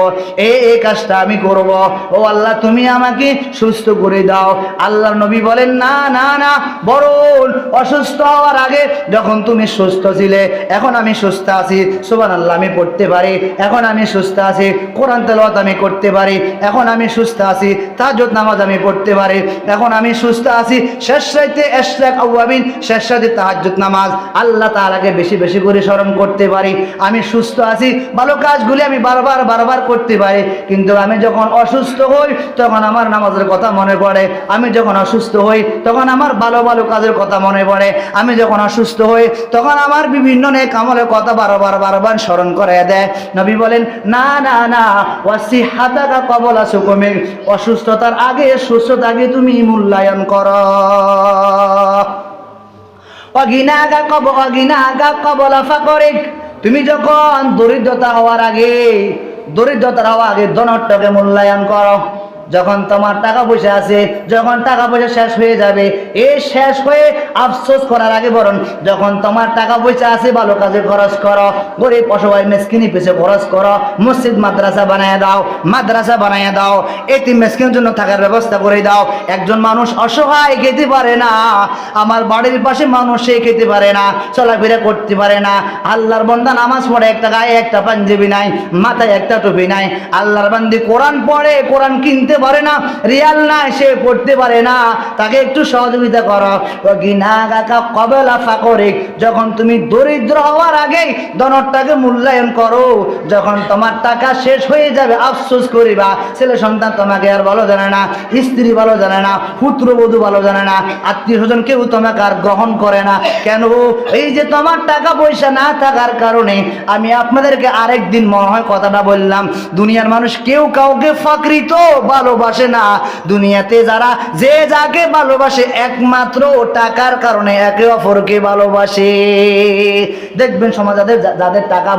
এই কাজটা আমি করব, ও আল্লাহ তুমি আমাকে সুস্থ করে দাও। আল্লাহর নবী বলেন না না না, বরং অসুস্থ হওয়ার আগে যখন তুমি সুস্থ ছিলে, এখন আমি সুস্থ আছি, সুবহানাল্লাহ আমি পড়তে পারি, এখন আমি সুস্থ আছি, কোরআন তেলাওয়াত আমি করতে পারি, এখন আমি সুস্থ আছি, তাহাজ্জুদ নামাজ আমি পড়তে পারি, এখন আমি সুস্থ আছি, শেষ রাতে ইশরাক আওয়াবিন, শেষ রাতে তাহাজ্জুদ নামাজ, আল্লাহ তাআলাকে বেশি বেশি করে স্মরণ করতে পারি, আমি সুস্থ আছি, ভালো কাজগুলি আমি বারবার করতে পারি। কিন্তু আমি যখন অসুস্থ হই তখন আমার নামাজের কথা মনে পড়ে, আমি যখন অসুস্থ হই তখন আমার ভালো ভালো কাজের কথা মনে পড়ে, আমি যখন অসুস্থ হই তখন আমার বিভিন্ন নেক আমলের কথা বারবার স্মরণ করে দেয়। নবী বলেন না না না, ওয়াসিহাতাকা কবলা সুকুমিক, অসুস্থতার আগে সুস্থতাকে তুমি মূল্যায়ন করো। অগিনাগা কবলা ফাকরিক, তুমি যখন দরিদ্রতা হওয়ার আগে ধনটাকে মূল্যায়ন করো। যখন তোমার টাকা পয়সা আছে, যখন টাকা পয়সা শেষ হয়ে যাবে, এই শেষ হয়ে আফসোস করার আগে বরং যখন তোমার টাকা পয়সা আছে ভালো কাজে খরচ করো, গরিব অসহায় মিসকিনি পেছে খরচ করো, মসজিদ মাদ্রাসা বানায় দাও, এতিম মিসকিনের জন্য থাকার ব্যবস্থা করে দাও। একজন মানুষ অসহায় খেতে পারে না, আমার বাড়ির পাশে মানুষ সে খেতে পারে না, চলাফেরা করতে পারে না, আল্লাহর বান্দা নামাজ পড়ে, একটা গায়ে একটা পাঞ্জাবি নাই, মাথায় একটা টুপি নাই, আল্লাহর বান্দি কোরআন পড়ে, কোরআন কিনতে পারে না, রিয়াল নাই সে পড়তে পারে না, তাকে একটু সহযোগিতা করো। কবলা ফাকরিক, যখন তুমি দরিদ্র হওয়ার আগে ধনটাকে মূল্যায়ন করো, যখন তোমার টাকা শেষ হয়ে যাবে আফসোস করিবা, ছেলে সন্তান তোমাকে আর ভালো জানে না, স্ত্রী ভালো জানে না, পুত্রবধূ ভালো জানে না, আত্মীয় স্বজন কেউ তোমাকে আর গ্রহণ করে না। কেন? এই যে তোমার টাকা পয়সা না থাকার কারণে। আমি আপনাদেরকে আরেকদিন মনে হয় কথাটা বললাম, দুনিয়ার মানুষ কেউ কাউকে ফাকরিত ভালোবাসে না। দুনিয়াতে যে যাকে ভালোবাসে একমাত্র টাকার কারণে একে অপরকে ভালোবাসে। দেখবেন সমাজে যাদের টাকা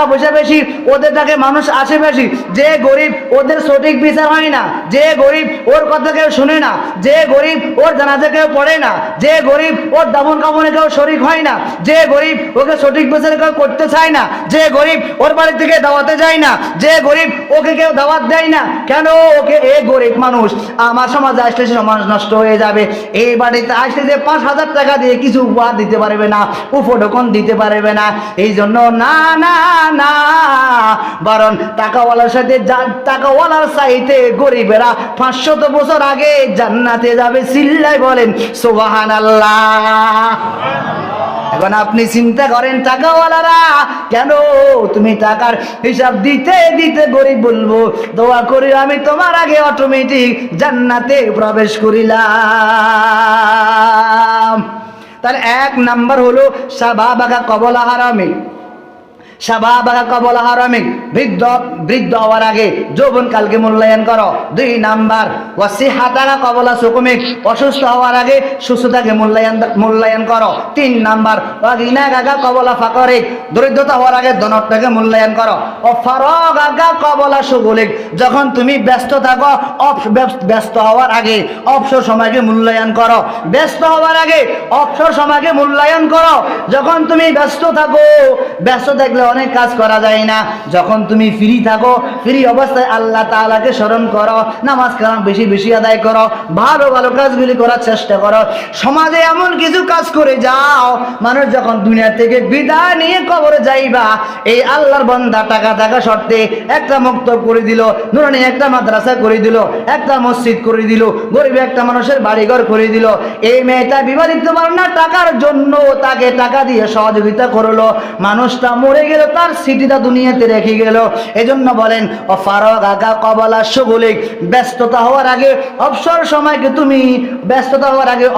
পয়সা বেশি, ওদের তাকে মানুষ আসে বেশি। যে গরিব ওদের সঠিক বিচার হয় না, যে গরিব ওর কথা কেউ শুনে না, যে গরিব ওর জানাজা কেউ পড়ে না, যে গরিব ওর দাফন কাফনে কেউ শরিক হয় না, যে গরিব ওকে সঠিক বিচার কেউ করতে চায় না, যে গরিব ওর বাড়ি থেকে দাওয়াতে যায় না, যে গরিব ওকে কেউ দাওয়াত দেয় না। কেন? ওকে এ গরিব মানুষ, আমার সমাজে আসলে সমাজ নষ্ট হয়ে যাবে, এই বাড়িতে আসলে যে 5,000 টাকা দিয়ে কিছু উপহার দিতে পারবে না, উপঢৌকন দিতে পারবে না। এই জন্য না না না, বরং টাকাওয়ালার সাথে টাকাওয়ালার চাইতে গরিবেরা 500 বছর আগে জান্নাতে যাবে। চিল্লাই বলেন সুবহানাল্লাহ। এখন আপনি চিন্তা করেন টাকাওয়ালারা কেন? তুমি টাকার হিসাব দিতে দিতে গরিব বলবো, দোয়া করি আমি তোমার আগে অটোমেটিক জান্নাতে প্রবেশ করিলাম। তাহলে 1 নাম্বার হলো শাবাবাকা কবলা হারামিক, বৃদ্ধ হওয়ার আগে যৌবনকালকে মূল্যায়ন করো। 2 নাম্বার ওয়াসিহাতাকা কবলা সুকুমিক, অসুস্থ হওয়ার আগে সুস্থতাকে মূল্যায়ন করো। 3 নাম্বার ওয়াগিনাগা কবলা ফাকরিক, দরিদ্রতা হওয়ার আগে ধনটাকে মূল্যায়ন করো। ও ফারাগাগা কবলা শুগুলিক, যখন তুমি ব্যস্ত থাকো ব্যস্ত হওয়ার আগে অবসর সময়কে মূল্যায়ন করো। ব্যস্ত হওয়ার আগে অবসর সময়কে মূল্যায়ন করো। যখন তুমি ব্যস্ত থাকো, ব্যস্ত থাকলে অনেক কাজ করা যায় না। যখন তুমি ফ্রি থাকো, ফ্রি অবস্থায় আল্লাহ তাআলাকে স্মরণ করো, নামাজ কালাম বেশি বেশি আদায় করো, ভালো ভালো কাজগুলি করার চেষ্টা করো। সমাজে এমন কিছু কাজ করে যাও, মানুষ যখন দুনিয়া থেকে বিদায় নিয়ে কবরে যাইবা, এই আল্লাহর বান্দা টাকা থাকা শর্তে একটা মক্তব করে দিল, নুরানি একটা মাদ্রাসা করে দিল, একটা মসজিদ করে দিল, গরিব একটা মানুষের বাড়িঘর করে দিল। এই মেয়েটা বিবাহ দিতে পারে না, টাকার জন্য তাকে টাকা দিয়ে সহযোগিতা করলো, মানুষটা মরে গেল, তার স্মৃতিটা দুনিয়াতে রেখে গেল। এজন্য বলেন ও ফারাগ আগা কবলা সুগুলিক, ব্যস্ততা হওয়ার আগে অবসর সময়কে তুমি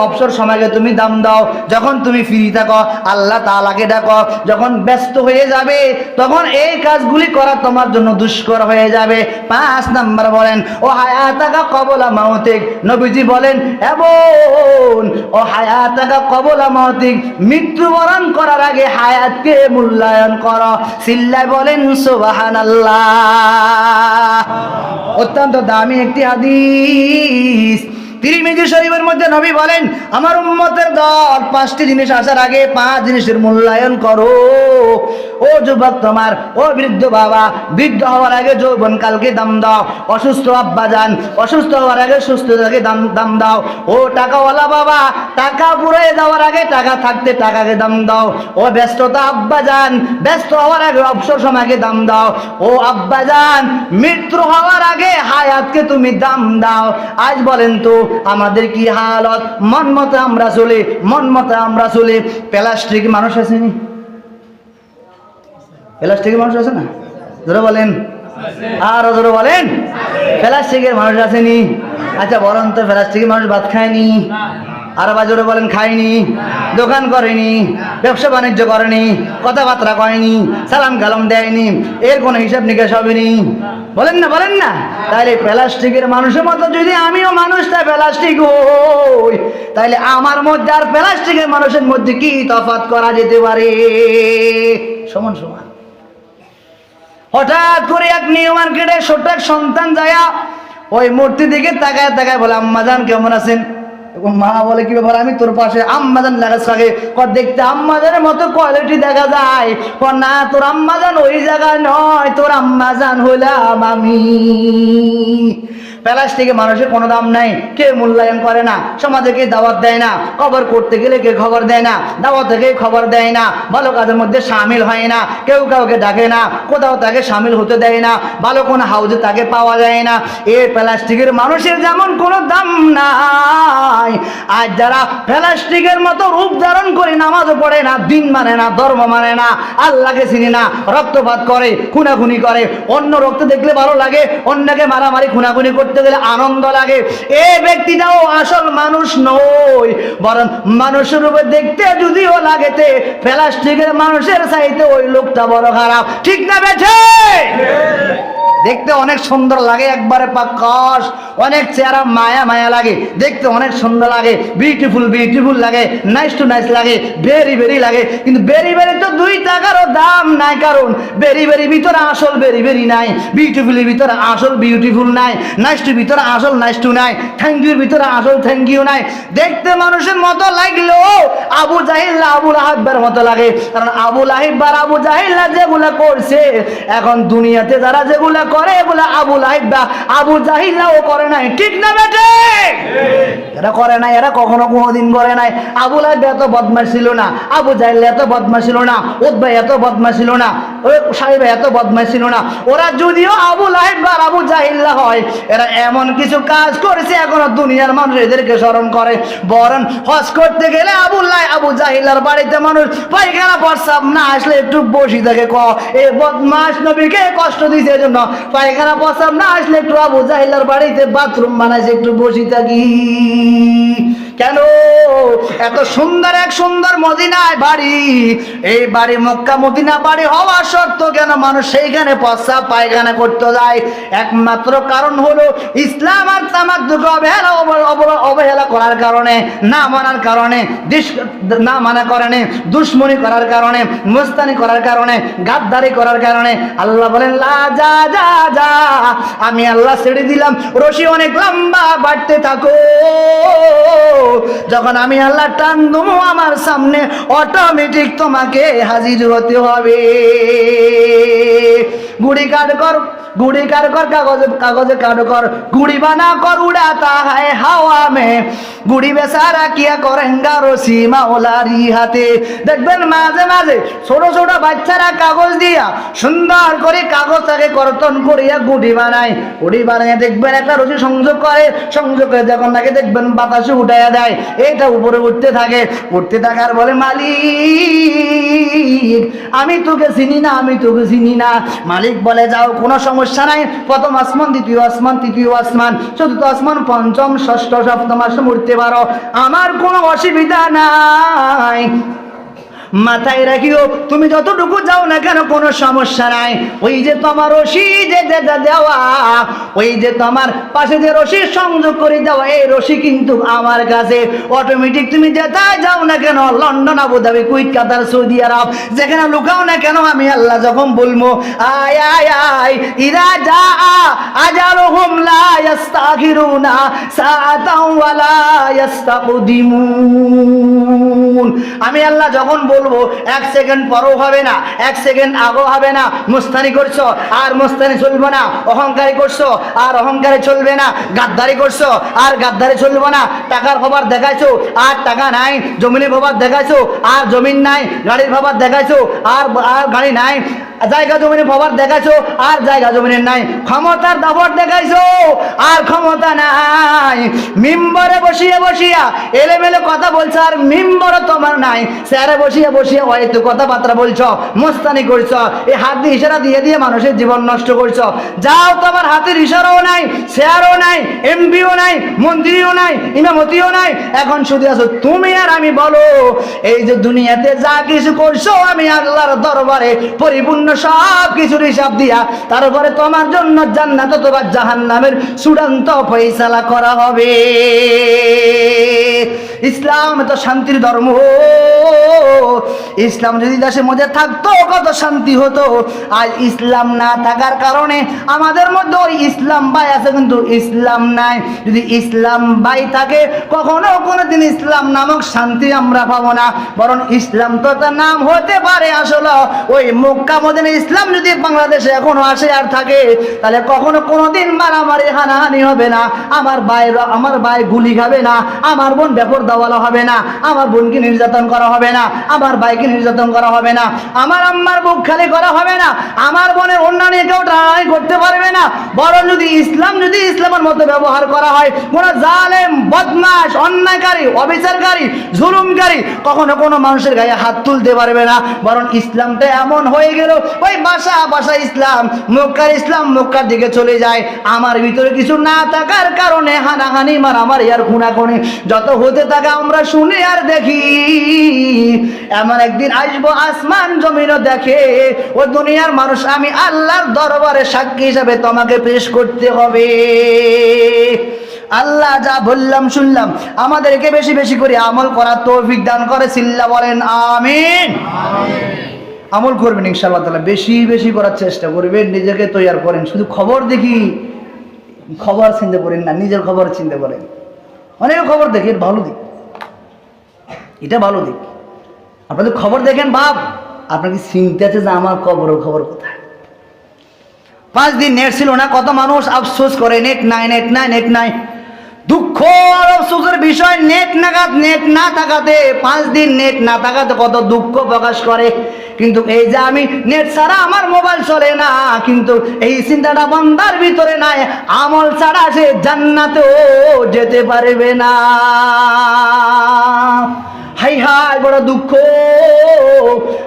অবসর সময়কে তুমি দাম দাও। যখন তুমি ফ্রি থাকো আল্লাহ তাআলাকে ডাকো, যখন ব্যস্ত হয়ে যাবে তখন এই কাজগুলি করা তোমার জন্য দুষ্কর হয়ে যাবে। 5 নাম্বার বলেন ও হায়াতাকা কবলা মাউতিক, নবীজি বলেন এবং ও হায়াতাকা কবলা মাউতিক, মৃত্যুবরণ করার আগে হায়াতকে মূল্যায়ন করো। চিল্লায় বলেন সুবহানাল্লাহ। অত্যন্ত দামি একটি হাদিস, তিরমিজি শরীফের মধ্যে নবী বলেন আমার উম্মতের দল 5টি জিনিস আসার আগে 5 জিনিসের মূল্যায়ন করো। ও যুবক তোমার, ও বৃদ্ধ বাবা, বৃদ্ধ হওয়ার আগে যৌবন কালকে দাম দাও। অসুস্থ আব্বা যান, অসুস্থ হওয়ার আগে সুস্থতাকে দাম দাও। ও টাকাওয়ালা বাবা, টাকা পুড়ে যাওয়ার আগে টাকা থাকতে টাকাকে দাম দাও। ও ব্যস্ততা আব্বা যান, ব্যস্ত হওয়ার আগে অবসর সময়কে দাম দাও। ও আব্বা যান, মৃত্যু হওয়ার আগে হায়াতকে তুমি দাম দাও। আজ বলেন তো আমাদের কি হালত, মন মতো আমরা চলি। প্লাস্টিক মানুষ আছে নি? প্লাস্টিকের মানুষ আছে না? জোরে বলেন, আর জোরে বলেন। প্লাস্টিকের মানুষ আছে নি? আচ্ছা বলেন তো, প্লাস্টিকের মানুষ ভাত খায়নি? আর জোরে বলেন, খায়নি, দোকান করেনি, ব্যবসা বাণিজ্য করেনি, কথাবার্তা কয়নি, সালাম কালাম দেয়নি, এর কোনো হিসাব নিকাশ হবেনি? বলেন না? তাইলে প্লাস্টিকের মানুষের মতো যদি আমিও মানুষটা প্লাস্টিক হই, তাইলে আমার মধ্যে আর প্লাস্টিকের মানুষের মধ্যে কি তফাৎ করা যেতে পারে? সমান। হঠাৎ করে এক নিউ মার্কেটে ছোট এক সন্তান যায়া ওই মূর্তি দিকে তাকায় বলে আম্মা জান কেমন আছেন? মা বলে কি ব্যাপার, আমি তোর পাশে। আম্মাজান লাগাস লাগে, দেখতে আম্মাজানের মতো কোয়ালিটি দেখা যায়। না, তোর আম্মাজান ওই জায়গায় নয়, তোর আম্মাজান হইলাম আমি। প্লাস্টিকে মানুষের কোনো দাম নাই, কেউ মূল্যায়ন করে না, সমাজে কে দাওয়াত দেয় না, খবর করতে গেলে কে খবর দেয় না, দাওয়াত থেকে খবর দেয় না, ভালো কাজের মধ্যে সামিল হয় না, কেউ কাউকে ডাকে না, কোথাও তাকে সামিল হতে দেয় না, ভালো কোনো হাউজে তাকে পাওয়া যায় না। এই প্লাস্টিকের মানুষের যেমন কোনো দাম নাই, আর যারা প্লাস্টিকের মতো রূপ ধারণ করে নামাজও পড়ে না, দিন মানে না, ধর্ম মানে না, আল্লাহকে চিনি না, রক্তপাত করে, খুনাখুনি করে, অন্য রক্ত দেখলে ভালো লাগে, অন্যকে মারামারি খুনাখুনি করতে গেলে আনন্দ লাগে, এই ব্যক্তিটাও আসল মানুষ নয়, বরং মানুষের উপর দেখতে যদিও লাগেতে প্লাস্টিকের মানুষের চাইতে ওই লোকটা বড় খারাপ। ঠিক না বেঠে? দেখতে অনেক সুন্দর লাগে, একবারে পাক্কাস, অনেক চেহারা মায়া লাগে, দেখতে অনেক সুন্দর লাগে, বিউটিফুল লাগে, নাইস টু নাইস লাগে, ভেরি লাগে। কিন্তু ভেরি তো 2 টাকারও দাম নাই, কারণ ভেরি ভিতরে আসল ভেরি নাই, বিউটিফুলের ভিতরে আসল বিউটিফুল নাই, নাইস টু ভিতরে আসল নাইস টু নাই, থ্যাংক ইউর ভিতরে আসল থ্যাংক ইউ নাই। দেখতে মানুষের মতো লাগলেও আবু জাহিল আবু লাহাবের মতো লাগে, কারণ আবু লাহিব আর আবু জাহিল যেগুলা করছে, এখন দুনিয়াতে যারা যেগুলা করে এগুলা আবু লাহিব বা আবু জাহিলও করে নাই। ঠিক না বেটে? এরা করে নাই, এরা কখনো কোনোদিন করে নাই। আবু লাহিব এত বদমাশ ছিল না, আবু জাহিল এত বদমাশ ছিল না, উতবা এত বদমাশ ছিল না, ওই সাহেব এত বদমাশ ছিল না। ওরা যদিও আবু লাহিব বা আবু জাহিল হয়, এরা এমন কিছু কাজ করেছে এখনো দুনিয়ার মানুষ এদেরকে স্মরণ করে। বরং হজ করতে গেলে আবু জাহিলার বাড়িতে মানুষ পায়খানা প্রস্রাব না আসলে একটু বসি থাকে, এই বদমাশ নবীকে কষ্ট দিছে, এজন্য পায়খানা প্রস্রাব না আসলে একটু আবু জাহিলার বাড়িতে বাথরুম বানাইছে, একটু বসি থাকি। কেন? এত সুন্দর এক সুন্দর মদিনায় বাড়ি, এই বাড়ি মক্কা মদিনা বাড়ি হওয়া সত্ত্বেও কেন মানুষ সেইখানে প্রস্রাব পায়খানা করতে যায়? একমাত্র কারণ হলো ইসলাম আর তামাদ্দুকে অবহেলা করার কারণে, না মানার কারণে, দুশ্মনী করার কারণে, মুস্তানি করার কারণে, গাদ্দারি করার কারণে। আল্লাহ বলেন লা যা আমি আল্লাহ ছেড়ে দিলাম, রশি অনেক লম্বা বাড়তে থাকো, যখন আমি আল্লাহ টান দেবো আমার সামনে অটোমেটিক তোমাকে হাজির হতে হবে। গুড়ি কাট কর, गुड़ी कर कर कागज कागज काट कर, गुड़ी बना कर उड़ाता है हवा में, गुड़ी बेचारा किया करेंगा रसी माওলারি হাতে। দেখবেন মাঝে মাঝে ছোট ছোট বাচ্চারা কাগজ দিয়া সুন্দর করে কাগজটাকে কর্তন করিয়া গুড়ি বানায়, গুড়ি বানিয়ে দেখবেন একটা রশি সংযোগ করে, সংযোগ করে যখন নাকি দেখবেন বাতাসে উঠাইয়া দেয়, এটা উপরে উঠতে থাকে, উঠতে থাকার বলে মালিক আমি তোকে চিনি না, আমি তোকে চিনি না। মালিক বলে যাও কোনো সমস্যা নাই, প্রথম আসমান, দ্বিতীয় আসমান, তৃতীয় আসমান, চতুর্থ আসমান, পঞ্চম ষষ্ঠ সপ্তম আসমান উঠতে পারো, আমার কোনো অসুবিধা নাই। মাথায় রাখিও তুমি যতটুকু যাও না কেন কোনো সমস্যা নাই। ওই যে তোমার রশি যে দেওয়া, ওই যে তোমার পাশে যে রশি সংযোগ করে দেওয়া, এই রশি কিন্তু আমার কাছে অটোমেটিক। তুমি যেটাই যাও না কেন, লন্ডন, আবুধাবি, কুয়েত, কাতার, সৌদি আরব, যেখানে লুকাও না কেন, আমি আল্লাহ যখন বলবো আয় আয় আয় ইরা যা আজালুহুম লা ইস্তাখিরুনা সাআতাও ওয়া লা ইস্তাকদিমুন, আমি আল্লাহ যখন বলবো এক সেকেন্ড পরও হবে না, এক সেকেন্ড আগেও হবে না। মুস্তানি করছো আর মুস্তানি চলবে না, অহংকারী করছো আর অহংকারে চলবে না, গাদ্দারি করছো আর গাদ্দারি চলবে না, টাকার খবর দেখাইছো আর টাকা নাই, জমিনের খবর দেখাইছো আর জমিন নাই, গাড়ির খবর দেখাইছো আর গাড়ি নাই, জায়গা জমিনের খবর দেখাইছো আর জায়গা জমিনের নাই, ক্ষমতার দাপট দেখাইছো আর ক্ষমতা নাই, মিম্বরে বসিয়া বসিয়া এলেমেলে কথা বলছো আর মিম্বর তোমার নাই, স্যারে বসিয়া বসিয়া হয়তো কথাবার্তা বলছো, মোস্তানি করছো, এই হাত দিয়ে ইশারা দিয়ে দিয়ে মানুষের জীবন নষ্ট করছো। যাও তোমার হাতের ইশারাও নাই, শেয়ারও নাই, এমপিও নাই, মন্ত্রীও নাই, ইমামতিও নাই, এখন শুধু আছো তুমি আর আমি। বলো এই যে দুনিয়াতে যা কিছু করছো আমি আল্লাহর দরবারে পরিপূর্ণ সব কিছুর হিসাব দিয়া তারপরে তোমার জন্য জান্নাত অথবা জাহান্নামের চূড়ান্ত ফয়সালা করা হবে। ইসলাম তো শান্তির ধর্ম, ইসলাম যদি দেশের মধ্যে থাকতো কত শান্তি হতো। আর ইসলাম না থাকার কারণে আমাদের মধ্যে ওই ইসলাম ভাই আছে কিন্তু ইসলাম নাই। যদি ইসলাম ভাই থাকে কখনো কোনোদিন ইসলাম নামক শান্তি আমরা পাবো না, বরং ইসলাম তো তার নাম হতে পারে আসলে ওই মক্কা মদিনা। ইসলাম যদি বাংলাদেশে এখনো আসে আর থাকে তাহলে কখনো কোনোদিন মারামারি হানাহানি হবে না, আমার ভাই গুলি খাবে না, আমার বোন বেপরদাওয়ালা হবে না, আমার বোনকে নির্যাতন করা হবে না, আমার ভাইকে নির্যাতন করা হবে না, আমার আম্মার বুক খালি করা হবে না, আমার বোনের অন্যান্য কেউ টানাটানি করতে পারবে না। বরং যদি ইসলামের মতো ব্যবহার করা হয়, কোন জালেম, বদমাশ, অন্যায়কারী, অবিচারকারী, জুলুমকারী কখনো কোনো মানুষের গায়ে হাত তুলতে পারবে না। বরং ইসলামটা এমন হয়ে গেল ওই বাসা ইসলাম, মক্কার দিকে চলে যায়। আমার ভিতরে কিছু না থাকার কারণে হানাহানি, মারামারি আর খুনাখুনি যত হতে থাকে আমরা শুনি আর দেখি। এমন একদিন আসবো আসমান জমিনও দেখে ও দুনিয়ার মানুষ, আমি আল্লাহর দরবারে সাক্ষী হিসাবে তোমাকে পেশ করতে হবে। আল্লাহ যা বললাম শুনলাম আমাদেরকে বেশি বেশি করে আমল করার তৌফিক দান করে, সিল্লা বলেন আমিন। আমল করবেন ইনশাআল্লাহ তাআলা, বেশি বেশি করার চেষ্টা করবেন, নিজেকে তৈরি করেন। শুধু খবর দেখি খবর চিন্তা করেন না, নিজের খবর চিন্তা করেন। অনেক খবর দেখেন, ভালো দিক, এটা ভালো দিক। আপনাদের খবর দেখেন বাপ, আপনাকে চিন্তা আছে যে আমার খবর কোথায়। 5 দিন নেট ছিল না, কত মানুষ আফসোস করে নেট নাই। দুঃখ আর আফসোসের বিষয়, নেট না থাকাতে 5 দিন নেট না থাকাতে কত দুঃখ প্রকাশ করে। কিন্তু এই যে আমি নেট ছাড়া আমার মোবাইল চলে না, কিন্তু এই চিন্তাটা বান্দার ভিতরে নাই, আমল ছাড়া সে জান্নাতেও যেতে পারবে না। হাই হাই বড় দুঃখ,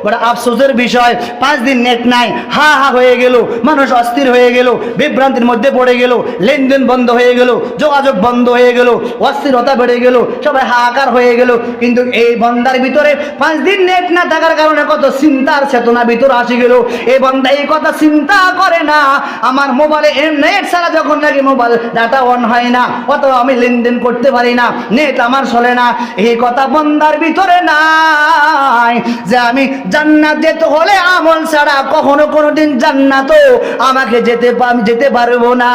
বড় আফসোসের বিষয়। 5 দিন নেট নাই, হা হয়ে গেল, মানুষ অস্থির হয়ে গেল, বিভ্রান্তির মধ্যে পড়ে গেল, লেনদেন বন্ধ হয়ে গেল, যোগাযোগ বন্ধ হয়ে গেল, অস্থিরতা বেড়ে গেল, সবাই হাহাকার হয়ে গেল। কিন্তু এই বন্দার ভিতরে 5 দিন নেট না থাকার কারণে কত চিন্তার চেতনা ভিতরে আসে গেল। এই বন্দা এই কথা চিন্তা করে না, আমার মোবাইলে নেট ছাড়া যখন নাকি মোবাইল ডাটা অন হয় না, অথবা আমি লেনদেন করতে পারি না, নেট আমার চলে না, এই কথা বন্দার ভিতরে নাই যে আমি জান্নাত যেতে হলে আমল ছাড়া কখনো কোনোদিন জান্নাতও আমাকে যেতে পারবো না।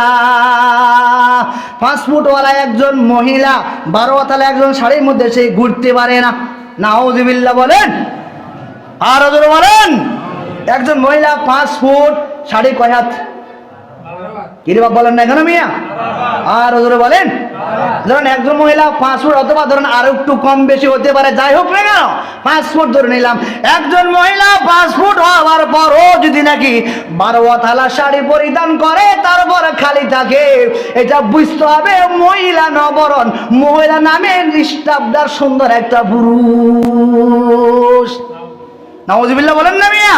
5 ফুটওয়ালা একজন মহিলা 12 হাতওয়ালা একজন শাড়ির মধ্যে সে ঘুরতে পারে না। নাউযুবিল্লাহ বলেন, আর জোরে বলেন। একজন মহিলা 5 ফুট, শাড়ি কয় হাত? কি রে বাপ বলেন না কেন মিয়া? আর জোরে বলেন। ধরেন একজন মহিলা 5 ফুট অথবা ধরেন আর একটু কম বেশি হতে পারে, যাই হোক না কেন 5 ফুট ধরে নিলাম। একজন মহিলা 5 ফুট হওয়ার পরও যদি নাকি 12 হাতওয়ালা শাড়ি পরিধান করে তারপর খালি থাকে, এটা বুঝতে হবে মহিলা নবরণ, মহিলা নামে নিষ্ঠুর সুন্দর একটা পুরুষ। নাউযুবিল্লাহ বলেন না মিয়া?